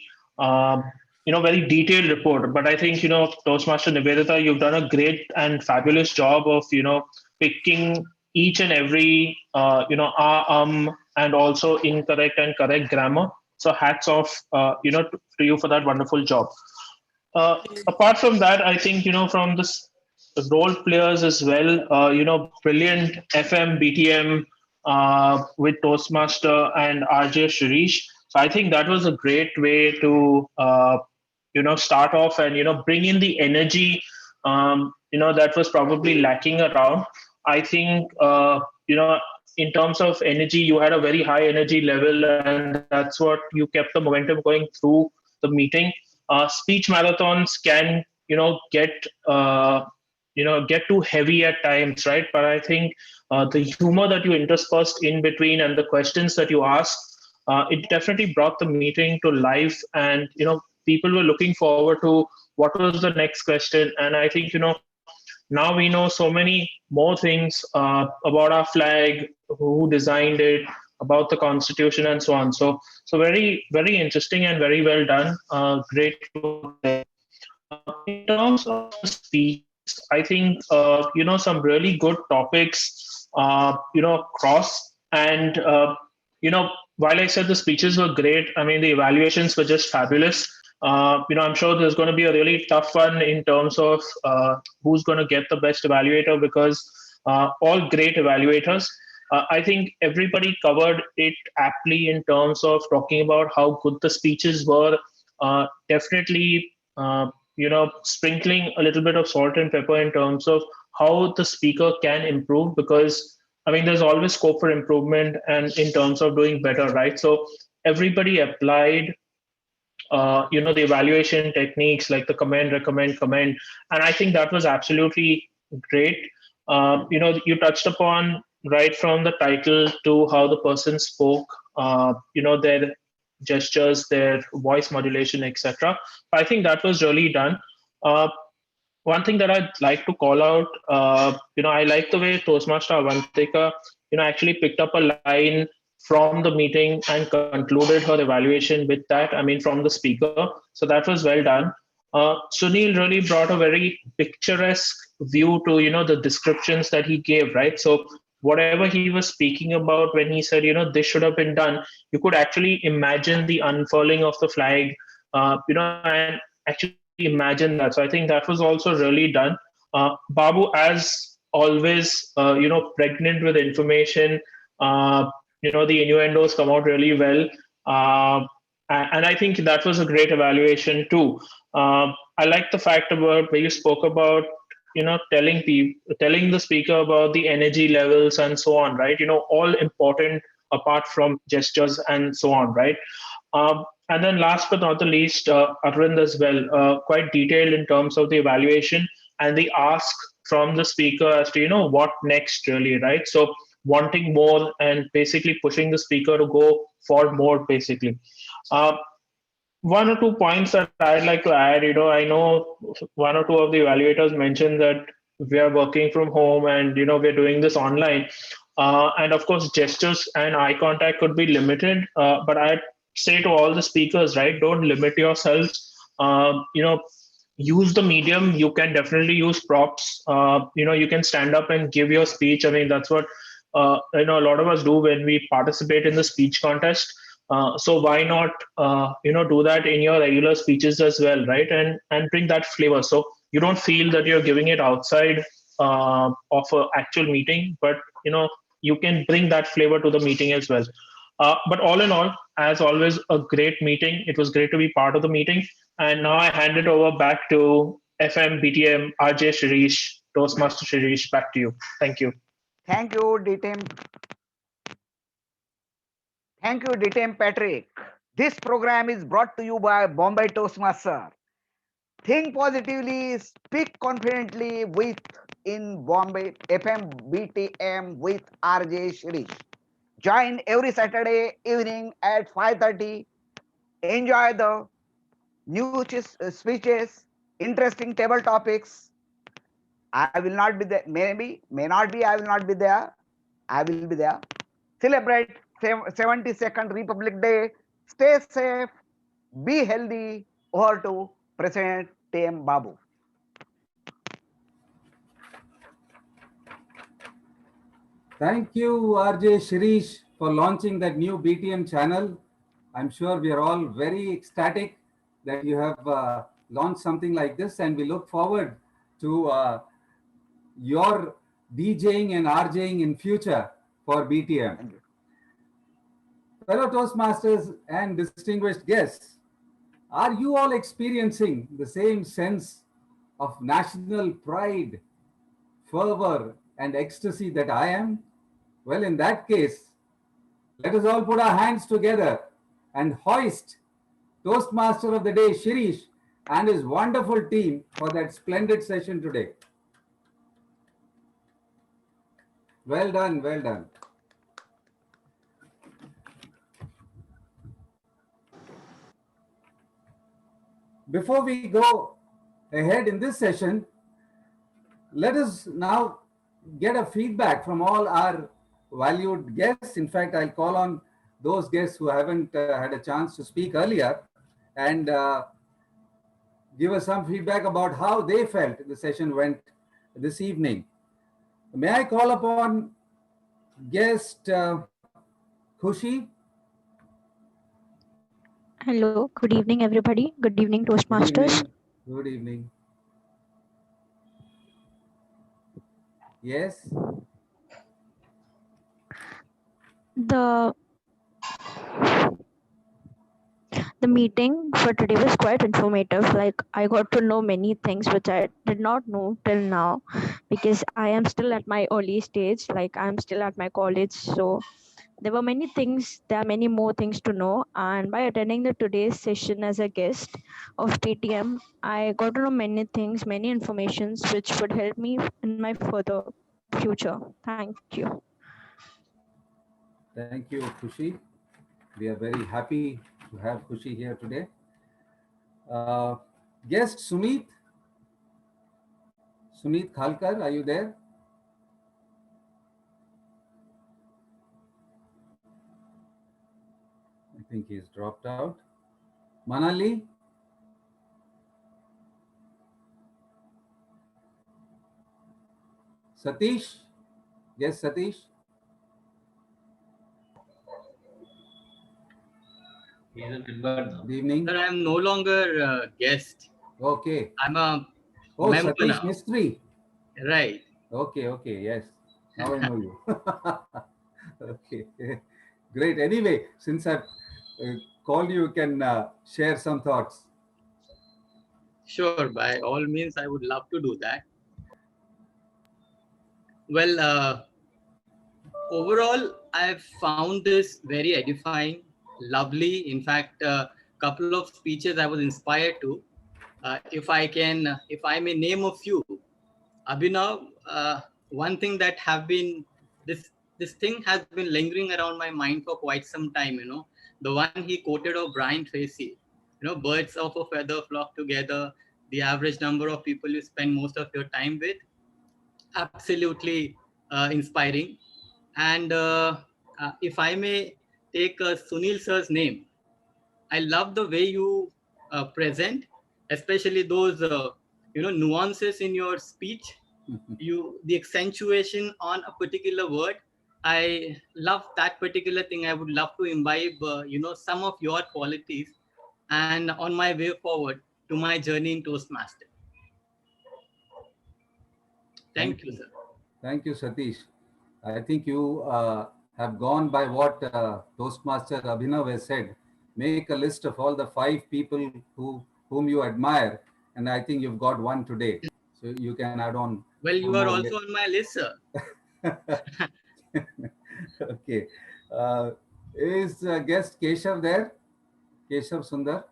very detailed report. But I think, Toastmaster Nivedita, you've done a great and fabulous job of, picking each and every, and also incorrect and correct grammar. So hats off, to you for that wonderful job. Apart from that, I think, from the role players as well, brilliant FM, BTM with Toastmaster and RJ Shirish. So I think that was a great way to, start off and, bring in the energy, that was probably lacking around. I think, in terms of energy, you had a very high energy level, and that's what you kept the momentum going through the meeting. Speech marathons can, get too heavy at times, right? But I think the humor that you interspersed in between and the questions that you asked, it definitely brought the meeting to life, and people were looking forward to what was the next question. And I think now we know so many more things about our flag, who designed it, about the Constitution, and so on. So very, very interesting and very well done. Great. In terms of speech, I think some really good topics cross, and while I said the speeches were great, I mean the evaluations were just fabulous. I'm sure there's going to be a really tough one in terms of who's going to get the best evaluator, because all great evaluators. I think everybody covered it aptly in terms of talking about how good the speeches were. Definitely, sprinkling a little bit of salt and pepper in terms of how the speaker can improve, because I mean, there's always scope for improvement and in terms of doing better, right? So everybody applied, the evaluation techniques like the commend, recommend, commend. And I think that was absolutely great. You touched upon right from the title to how the person spoke, their gestures, their voice modulation, etc. I think that was really done. One thing that I'd like to call out, I like the way Toastmaster Avantika, actually picked up a line from the meeting and concluded her evaluation with that, I mean, from the speaker. So that was well done. Sunil really brought a very picturesque view to, the descriptions that he gave, right? So whatever he was speaking about when he said, this should have been done, you could actually imagine the unfurling of the flag, and actually imagine that. So I think that was also really done. Babu, as always, pregnant with information, the innuendos come out really well. And I think that was a great evaluation too. I like the fact about where you spoke about telling the speaker about the energy levels and so on, right? All important apart from gestures and so on, right? And then last but not the least, Arvind as well, quite detailed in terms of the evaluation and the ask from the speaker as to, what next really, right? So wanting more and basically pushing the speaker to go for more, basically. One or 2 points that I'd like to add, I know one or two of the evaluators mentioned that we are working from home and, we're doing this online. And of course, gestures and eye contact could be limited, but I'd say to all the speakers, right, don't limit yourselves. Use the medium. You can definitely use props. You can stand up and give your speech. I mean, that's what, a lot of us do when we participate in the speech contest. So why not, do that in your regular speeches as well, right? And bring that flavor. So you don't feel that you're giving it outside of an actual meeting, but, you can bring that flavor to the meeting as well. But all in all, as always, a great meeting. It was great to be part of the meeting. And now I hand it over back to FM, BTM, RJ Shirish, Toastmaster Shirish, back to you. Thank you. Thank you, DTM. Thank you, DTM Patrick. This program is brought to you by Bombay Toastmaster. Think positively, speak confidently with in Bombay FM BTM with RJ Shirish. Join every Saturday evening at 5:30. Enjoy the new speeches, interesting table topics. I will not be there. Maybe, may not be. I will not be there. I will be there. Celebrate 72nd Republic Day. Stay safe. Be healthy. Over to President TM Babu. Thank you, RJ Shirish, for launching that new BTM channel. I'm sure we are all very ecstatic that you have launched something like this, and we look forward to your DJing and RJing in future for BTM. Fellow Toastmasters and distinguished guests, are you all experiencing the same sense of national pride, fervor, and ecstasy that I am? Well, in that case, let us all put our hands together and hoist Toastmaster of the Day, Shirish, and his wonderful team for that splendid session today. Well done, well done. Before we go ahead in this session, let us now get a feedback from all our valued guests. In fact, I'll call on those guests who haven't had a chance to speak earlier and give us some feedback about how they felt the session went this evening. May I call upon guest Khushi? Hello, good evening, everybody. Good evening, Toastmasters. Good evening. Yes. The meeting for today was quite informative. Like, I got to know many things which I did not know till now, because I am still at my early stage. Like, I'm still at my college, so there were many things. There are many more things to know. And by attending the today's session as a guest of PTM, I got to know many things, many informations which would help me in my further future. Thank you. Thank you, Khushi. We are very happy to have Khushi here today. Guest Sumit Khalkar, are you there? I think he's dropped out. Manali? Satish? Yes, Satish? He's a member now. Good evening. Sir, I am no longer a guest. Okay. I'm a member Satish now. Mistry. Right. Okay, yes. Now I know you. Okay, great. Anyway, since I've called you, can share some thoughts. Sure, by all means, I would love to do that. Well, overall, I've found this very edifying, lovely. In fact, a couple of speeches I was inspired to. If I may name a few, Abhinav, one thing that have been this thing has been lingering around my mind for quite some time. You know, the one he quoted of Brian Tracy. You know, birds of a feather flock together. The average number of people you spend most of your time with. Absolutely inspiring. And if I may take Sunil sir's name, I love the way you present, especially those nuances in your speech. The accentuation on a particular word. I love that particular thing. I would love to imbibe some of your qualities, and on my way forward to my journey in Toastmaster. Thank you, sir. Thank you, Satish. I think you have gone by what Toastmaster Abhinav has said. Make a list of all the 5 people whom you admire, and I think you've got one today. So you can add on. Well, you are also on my list, sir. Okay. Is guest Keshav there? Keshav Sundar?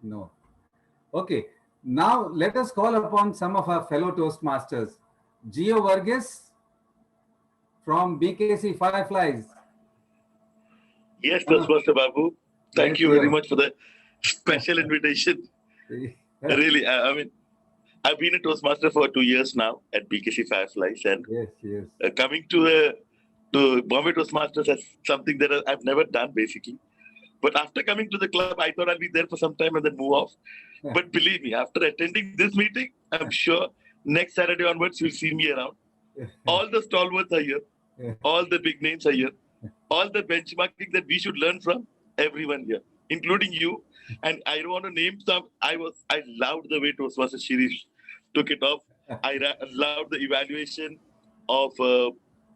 No. Okay. Now let us call upon some of our fellow Toastmasters. Gio Varghese from BKC Fireflies. Yes, Toastmaster Babu. Thank you very much for the special invitation. Really, I mean, I've been a Toastmaster for 2 years now at BKC Fireflies, and coming to Bombay Toastmasters as something that I've never done basically. But after coming to the club, I thought I'll be there for some time and then move off. But believe me, after attending this meeting, I'm sure next Saturday onwards you'll see me around. All the stalwarts are here. All the big names are here. All the benchmarking that we should learn from, everyone here, including you. And I don't want to name some. I loved the way Toastmaster Shirish took it off. I loved the evaluation of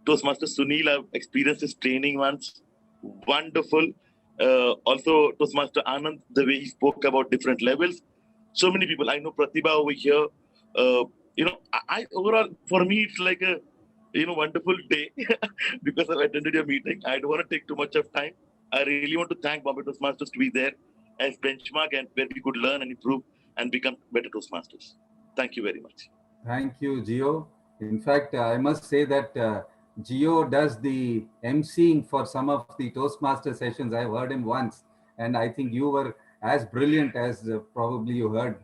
Toastmaster Sunil. I've experienced his training once. Wonderful. Also, Toastmaster Anand, the way he spoke about different levels. So many people. I know Pratibha over here. I overall, for me, it's like a wonderful day because I've attended your meeting. I don't want to take too much of time. I really want to thank Bombay Toastmasters to be there as benchmark and where we could learn and improve and become better Toastmasters. Thank you very much. Thank you, Gio. In fact, I must say that Gio does the emceeing for some of the Toastmaster sessions. I've heard him once, and I think you were as brilliant as probably you heard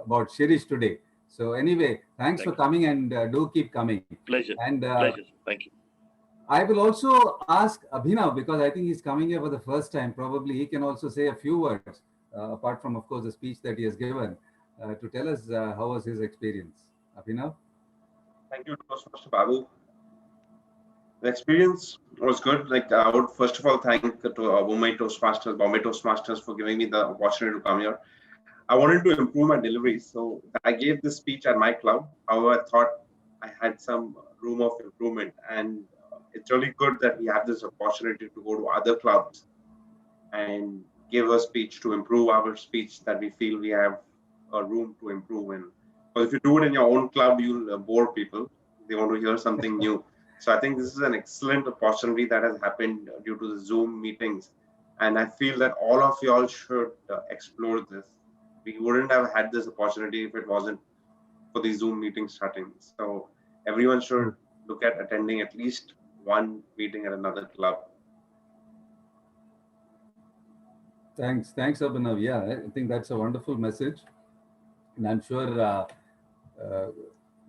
about Shirish today. So anyway, thanks for coming, and do keep coming. Pleasure. And pleasure. Thank you. I will also ask Abhinav, because I think he's coming here for the first time. Probably he can also say a few words, apart from, of course, the speech that he has given, to tell us how was his experience. Abhinav? Thank you, Toastmaster Babu. The experience was good. Like, I would first of all thank Bombay Toastmasters for giving me the opportunity to come here. I wanted to improve my delivery, so I gave this speech at my club. However, I thought I had some room of improvement, and it's really good that we have this opportunity to go to other clubs and give a speech to improve our speech that we feel we have a room to improve in. But if you do it in your own club, you'll bore people. They want to hear something new. So I think this is an excellent opportunity that has happened due to the Zoom meetings. And I feel that all of y'all should explore this. We wouldn't have had this opportunity if it wasn't for the Zoom meeting starting. So everyone should look at attending at least one meeting at another club. Thanks, Abhinav. Yeah, I think that's a wonderful message. And I'm sure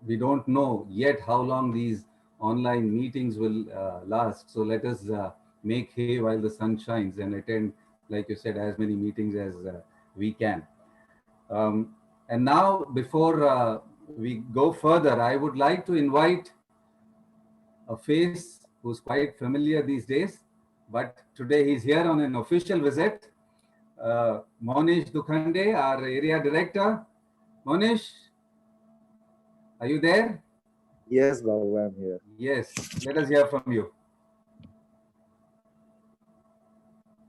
we don't know yet how long these online meetings will last. So let us make hay while the sun shines and attend, like you said, as many meetings as we can. And now, before we go further, I would like to invite a face who's quite familiar these days, but today he's here on an official visit. Monish Dukhande, our area director. Monish, are you there? Yes, Babu, I'm here. Yes, let us hear from you.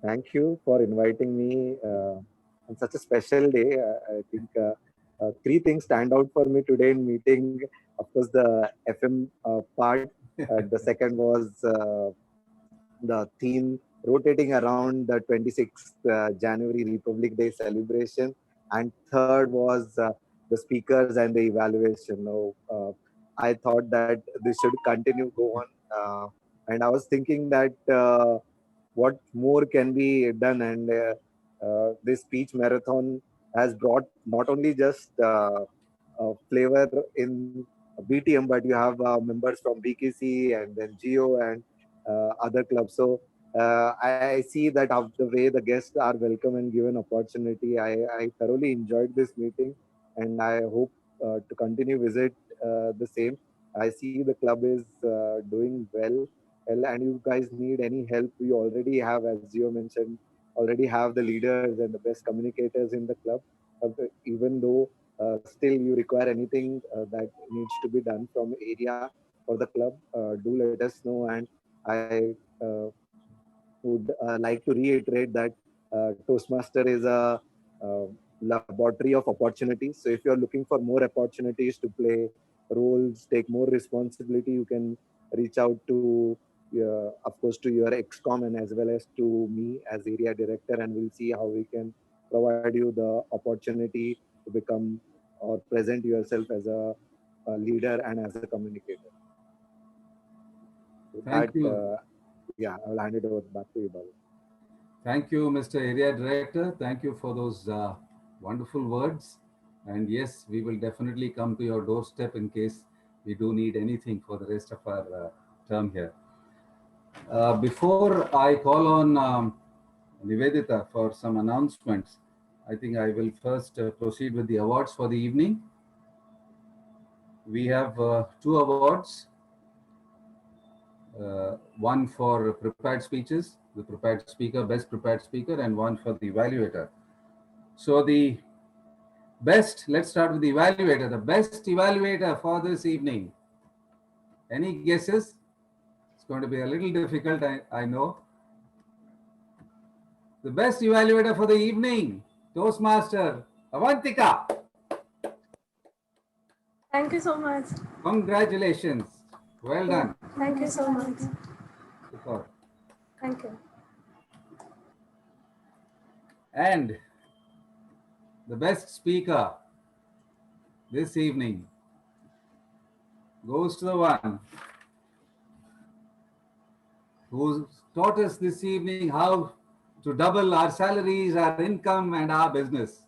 Thank you for inviting me on such a special day. I think three things stand out for me today in meeting. Of course, the FM part. The second was the theme rotating around the 26th January Republic Day celebration. And third was the speakers and the evaluation. I thought that this should continue go on. And I was thinking that what more can be done, and this speech marathon has brought not only just flavor in BTM, but you have members from BKC and then Geo and other clubs. So I see that of the way the guests are welcome and given opportunity. I thoroughly enjoyed this meeting, and I hope to continue visit the same. I see the club is doing well, and you guys need any help, we already have, as Gio mentioned, already have the leaders and the best communicators in the club. Even though still you require anything that needs to be done from area for the club, do let us know. And I would like to reiterate that Toastmaster is a laboratory of opportunities. So if you're looking for more opportunities to play roles, take more responsibility, you can reach out to, of course, to your ExCom and as well as to me as area director, and we'll see how we can provide you the opportunity to become or present yourself as a leader and as a communicator. With Thank that, you. Yeah, I'll hand it over back to you, Babu. Thank you, Mr. Area Director. Thank you for those wonderful words. And yes, we will definitely come to your doorstep in case we do need anything for the rest of our term here. Before I call on Nivedita for some announcements, I think I will first proceed with the awards for the evening. We have two awards. One for prepared speeches, the prepared speaker, best prepared speaker, and one for the evaluator. So the best, let's start with the evaluator. The best evaluator for this evening. Any guesses? It's going to be a little difficult, I know. The best evaluator for the evening, Toastmaster Avantika. Thank you so much. Congratulations. Well done. Thank you so much. Super. Thank you. And the best speaker this evening goes to the one who taught us this evening how to double our salaries, our income, and our business.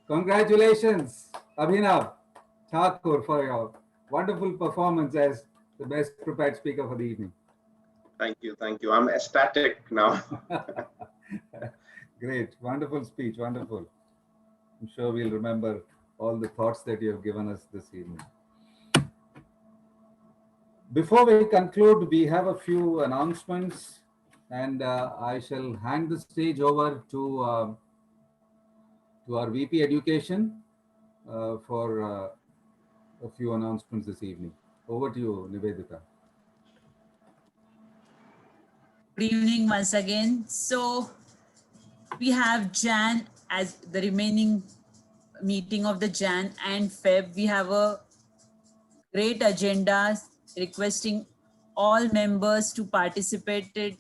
Congratulations, Abhinav Thakur, for your wonderful performance as the best prepared speaker for the evening. Thank you. Thank you. I'm ecstatic now. Great. Wonderful speech. Wonderful. I'm sure we'll remember all the thoughts that you have given us this evening. Before we conclude, we have a few announcements, and I shall hand the stage over to our VP Education for a few announcements this evening. Over to you, Nivedita. Good evening once again. So we have Jan as the remaining meeting of the Jan and Feb. We have a great agenda requesting all members to participate.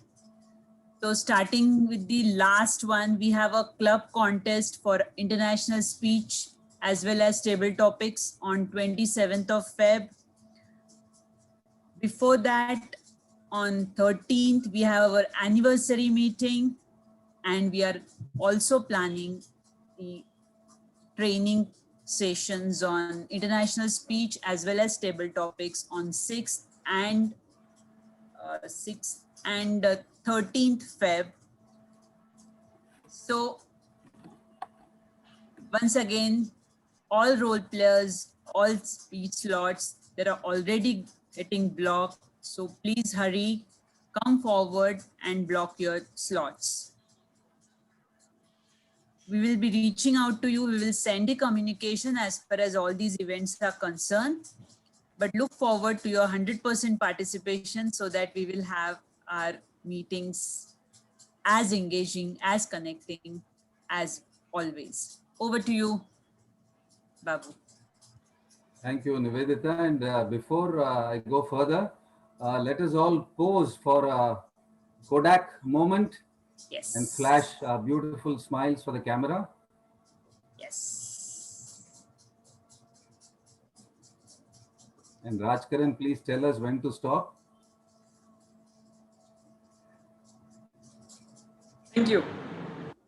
So starting with the last one, we have a club contest for international speech as well as table topics on 27th of Feb. Before that, on 13th, we have our anniversary meeting, and we are also planning the training sessions on international speech as well as table topics on 6th and 13th Feb. So once again, all role players, all speech slots, they are already getting blocked. So please hurry, come forward and block your slots. We will be reaching out to you. We will send a communication as far as all these events are concerned. But look forward to your 100% participation so that we will have our meetings as engaging, as connecting as always. Over to you, Babu. Thank you, Nivedita. And before I go further, let us all pose for a Kodak moment. Yes. And flash beautiful smiles for the camera. Yes. And Rajkaran, please tell us when to stop. Thank you.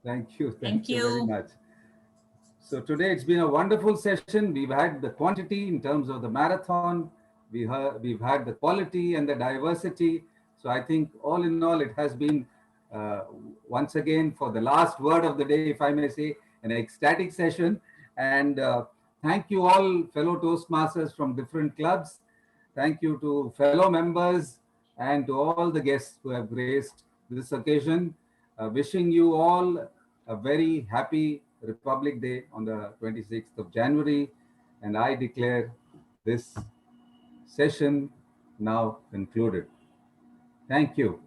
Thank you. Thank you very you. much. So today it's been a wonderful session. We've had the quantity in terms of the marathon. We've had the quality and the diversity. So I think all in all, it has been once again, for the last word of the day, if I may say, an ecstatic session. And thank you all, fellow Toastmasters from different clubs. Thank you to fellow members and to all the guests who have graced this occasion. Wishing you all a very happy Republic Day on the 26th of January. And I declare this session now concluded. Thank you.